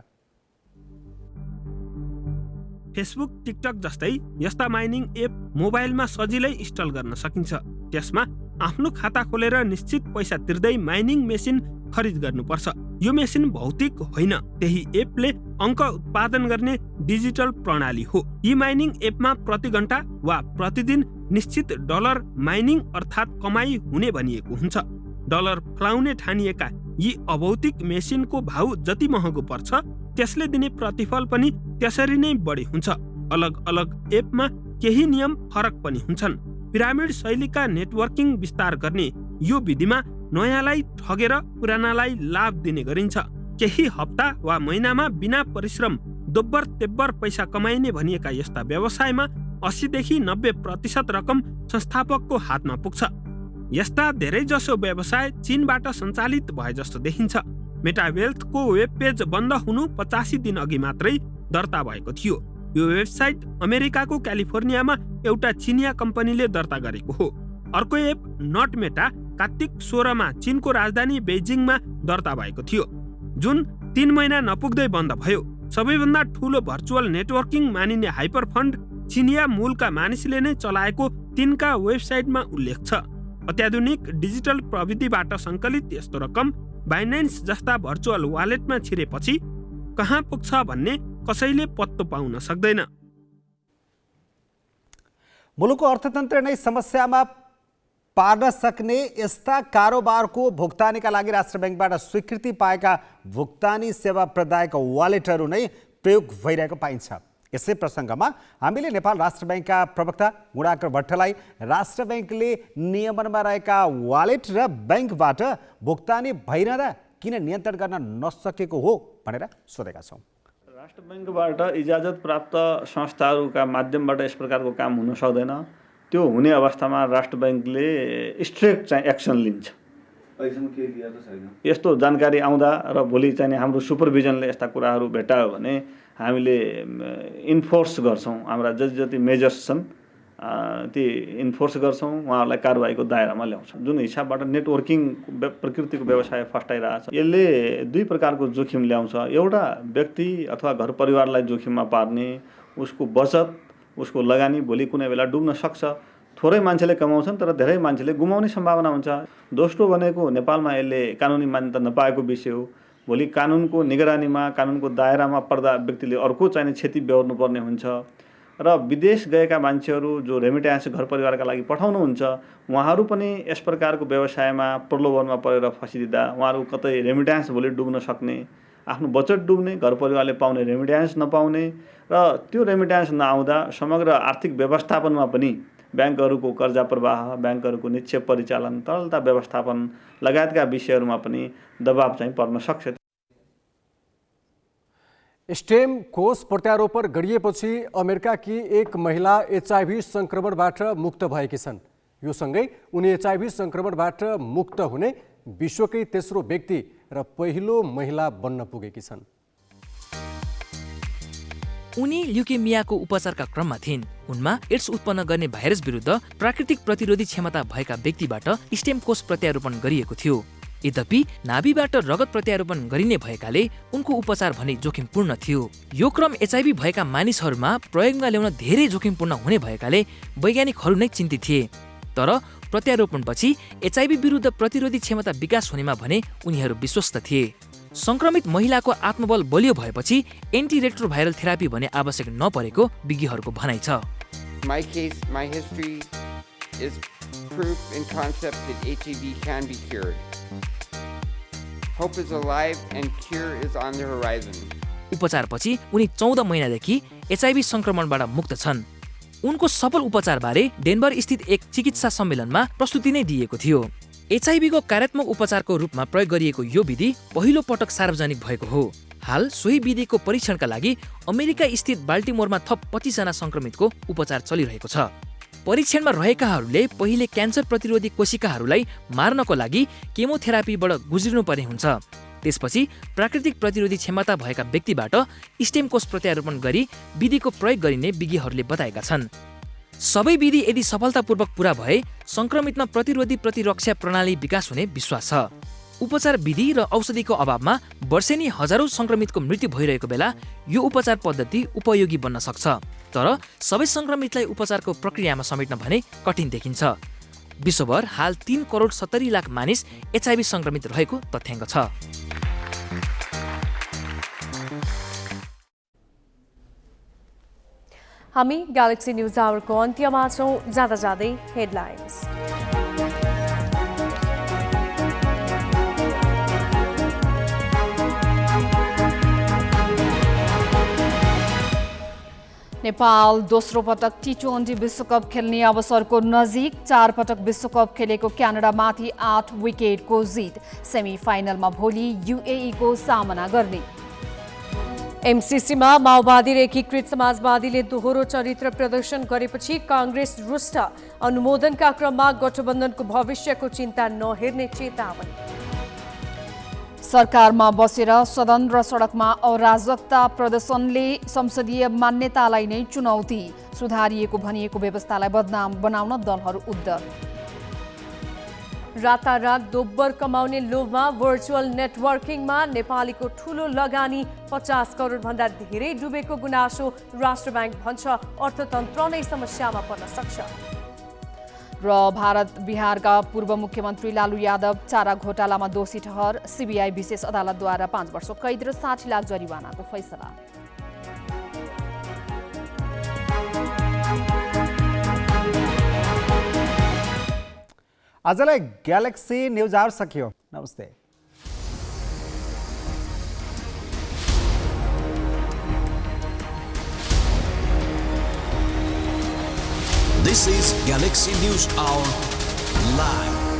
फेसबुक, टिकटक जस्तै यस्ता माइनिङ एप मोबाइलमा सजिलै इन्स्टल गर्न सकिन्छ। त्यसमा आफ्नो खाता खोलेर निश्चित पैसा तिर्दै माइनिङ मेसिन खरिद गर्नुपर्छ। यो मेसिन भौतिक होइन, त्यही एपले अङ्क उत्पादन गर्ने डिजिटल प्रणाली हो। यी माइनिङ एपमा प्रति घण्टा वा प्रतिदिन निश्चित डलर माइनिङ अर्थात् कमाई हुने भनिएको हुन्छ। डलर फलाउने ठानिएका यी अभौतिक मेसिनको भाउ जति महँगो पर्छ त्यसले दिने प्रतिफल पनि त्यसरी नै बढी हुन्छ। अलग अलग एपमा केही नियम फरक पनि हुन्छन्। पिरामिड शैलीका नेटवर्किङ विस्तार गर्ने यो विधिमा नयाँलाई ठगेर पुरानालाई लाभ दिने गरिन्छ। केही हप्ता वा महिनामा बिना परिश्रम दोब्बर तेब्बर पैसा कमाइने भनिएका यस्ता व्यवसायमा 80 देखि 90% रकम संस्थापकको हातमा पुग्छ। यस्ता धेरैजसो व्यवसाय चीनबाट सञ्चालित भए जस्तो देखिन्छ। मेटावेल्थको वेब पेज बन्द हुनु 85 दिन अघि मात्रै दर्ता भएको थियो। यो वेबसाइट अमेरिकाको क्यालिफोर्नियामा एउटा चिनिया कम्पनीले दर्ता गरेको हो। अर्को एप नट मेटा कार्तिक 16 मा चीनको राजधानी बेजिङमा दर्ता भएको थियो, जुन 3 महिना नपुग्दै बन्द भयो। सबैभन्दा ठूलो भर्चुअल नेटवर्किङ मानिने हाइपर फन्ड चिनिया मूलका मानिसले नै चलाएको तिनका वेबसाइटमा उल्लेख छ। अत्याधुनिक डिजिटल प्रविधिबाट सङ्कलित यस्तो रकम बाइनेन्स जस्ता भर्चुअल वालेटमा छिरेपछि कहाँ पुग्छ भन्ने कसैले पत्तो पाउन सक्दैन। मुलुकको अर्थतन्त्र नै समस्यामा पार्न सक्ने यस्ता कारोबारको भुक्तानीका लागि राष्ट्र बैंकबाट स्वीकृति पाएका भुक्तानी सेवा प्रदायक वालेटहरू नै प्रयोग भइरहेको पाइन्छ। यसै प्रसङ्गमा हामीले नेपाल राष्ट्र बैंकका प्रवक्ता गुणाकर भट्टलाई राष्ट्र बैंकले नियमनमा रहेका वालेट र बैंकबाट भुक्तानी भइरहँदा किन नियन्त्रण गर्न नसकेको हो भनेर सोधेका छौँ। राष्ट्र बैंकबाट इजाजत प्राप्त संस्थाहरूका माध्यमबाट यस प्रकारको काम हुन सक्दैन। त्यो हुने अवस्थामा राष्ट्र बैंकले स्ट्रिक्ट चाहिँ एक्सन लिन्छ। यस्तो जानकारी आउँदा र भोलि चाहिँ हाम्रो सुपरभिजनले यस्ता कुराहरू भेटायो भने हामीले इन्फोर्स गर्छौँ। हाम्रा जति मेजर्स छन् ती इन्फोर्स गर्छौँ, उहाँहरूलाई कारबाहीको दायरामा ल्याउँछौँ। जुन हिसाबबाट नेटवर्किङ प्रकृतिको व्यवसाय फस्टाइरहेछ, यसले दुई प्रकारको जोखिम ल्याउँछ। एउटा व्यक्ति अथवा घर परिवारलाई जोखिममा पार्ने, उसको बचत, उसको लगानी भोलि कुनै बेला डुब्न सक्छ। थोरै मान्छेले कमाउँछन् तर धेरै मान्छेले गुमाउने सम्भावना हुन्छ। दोस्रो भनेको नेपालमा यसले कानुनी मान्यता नपाएको विषय हो। भोलि कानुनको निगरानीमा, कानुनको दायरामा पर्दा व्यक्तिले अर्को चाहिने क्षति बेहोर्नुपर्ने हुन्छ। र विदेश गएका मान्छेहरू जो रेमिट्यान्स घर परिवारका लागि पठाउनुहुन्छ, उहाँहरू पनि यस प्रकारको व्यवसायमा प्रलोभनमा परेर फसिदिँदा उहाँहरू कतै रेमिट्यान्स भोलि डुब्न सक्ने, आफ्नो बचत डुब्ने, घर परिवारले पाउने रेमिट्यान्स नपाउने र त्यो रेमिट्यान्स नआउँदा समग्र आर्थिक व्यवस्थापनमा पनि ब्याङ्कहरूको कर्जा प्रवाह, ब्याङ्कहरूको निक्षेप परिचालन, तरलता व्यवस्थापन लगायतका विषयहरूमा पनि दबाब चाहिँ पर्न सक्छ। स्टेम कोष प्रत्यारोपण गरिएपछि अमेरिकाकी एक महिला HIV सङ्क्रमणबाट मुक्त भएकी छन्। यो सँगै उनी HIV सङ्क्रमणबाट मुक्त हुने विश्वकै तेस्रो व्यक्ति र पहिलो महिला बन्न पुगेकी छन्। उनी ल्युकेमियाको उपचारका क्रममा थिइन्। उनमा एड्स उत्पन्न गर्ने भाइरस विरुद्ध प्राकृतिक प्रतिरोधी क्षमता भएका व्यक्तिबाट स्टेम कोष प्रत्यारोपण गरिएको थियो। यद्यपि नाभिबाट रगत प्रत्यारोपण गरिने भएकाले उनको उपचार भने जोखिमपूर्ण थियो। यो क्रम HIV भएका मानिसहरूमा प्रयोगमा ल्याउन धेरै जोखिमपूर्ण हुने भएकाले वैज्ञानिकहरू नै चिन्तित थिए। तर प्रत्यारोपणपछि HIV विरुद्ध प्रतिरोधी क्षमता विकास हुनेमा भने उनीहरू विश्वस्त थिए। संक्रमित महिलाको आत्मबल बलियो भएपछि एन्टिरेट्रोभाइरल थेरापी भने आवश्यक नपरेको विज्ञहरूको भनाइ छ। My history is proof in concept that HIV can be cured. Hope is alive and cure is on the horizon. उपचारपछि उनी 14 महिनादेखि HIV संक्रमणबाट मुक्त छन्। उनको सफल उपचारबारे डेनबर स्थित एक चिकित्सा सम्मेलनमा प्रस्तुति नै दिएको थियो। HIV को कार्यात्मक उपचारको रूपमा प्रयोग गरिएको यो विधि पहिलो पटक सार्वजनिक भएको हो। हाल सोही विधिको परीक्षणका लागि अमेरिका स्थित बाल्टिमोरमा थप 25 जना संक्रमितको उपचार चलिरहेको छ। परीक्षणमा रहेकाहरूले पहिले क्यान्सर प्रतिरोधी कोशिकाहरूलाई मार्नको लागि केमोथेरापीबाट गुज्रिनु पर्ने हुन्छ। त्यसपछि प्राकृतिक प्रतिरोधी क्षमता भएका व्यक्तिबाट स्टेम कोष प्रत्यारोपण गरी विधिको प्रयोग गरिने विज्ञहरूले बताएका छन्। सबै विधि यदि सफलतापूर्वक पूरा भए संक्रमितमा प्रतिरोधी प्रतिरक्षा प्रणाली विकास हुने विश्वास छ। उपचार विधि र औषधिको अभावमा वर्षेनी हजारौं संक्रमितको मृत्यु भइरहेको बेला यो उपचार पद्धति उपयोगी बन्न सक्छ। तर सबै संक्रमितलाई उपचारको प्रक्रियामा समेट्न भने कठिन देखिन्छ। विश्वभर हाल 3 करोड 70 लाख मानिस एचआईभी संक्रमित रहेको तथ्याङ्क छ। हामी ग्यालेक्सी न्युज आवरको अन्त्यमा छौँ। जाँदा जाँदै हेडलाइन्स। नेपाल दोस्रो पटक टी20 विश्वकप खेल्ने अवसरको नजिक। 4 पटक विश्वकप खेलेको क्यानाडामाथि 8 विकेटको जित। सेमी फाइनलमा भोलि युएई को सामना गर्ने। एमसीसीमा माओवादी र एकीकृत समाजवादीले दोहोरो चरित्र प्रदर्शन गरेपछि कांग्रेस रुष्ट। अनुमोदनका क्रममा गठबन्धनको भविष्यको चिन्ता नहेर्ने चेतावनी। सरकारमा बसेर सदन र सडकमा अराजकता प्रदर्शनले संसदीय मान्यतालाई नै चुनौती। सुधारिएको भनिएको व्यवस्थालाई बदनाम बनाउन दलहरू उद्यत। रातारात दोब्बर कमाउने लोभमा भर्चुअल नेटवर्किङमा नेपालीको ठूलो लगानी। 50 करोड भन्दा धेरै डुबेको गुनासो। राष्ट्र बैंक भन्छ अर्थतन्त्र नै समस्यामा पर्न सक्छ। र भारत बिहारका पूर्व मुख्यमन्त्री लालू यादव चारा घोटालामा दोषी ठहर। सीबीआई विशेष अदालतद्वारा 5 वर्ष कैद र 60 लाख जरिवानाको फैसला। आजलाई ग्यालेक्सी न्युज आवर सकियो। नमस्ते। This is Galaxy News Hour Live.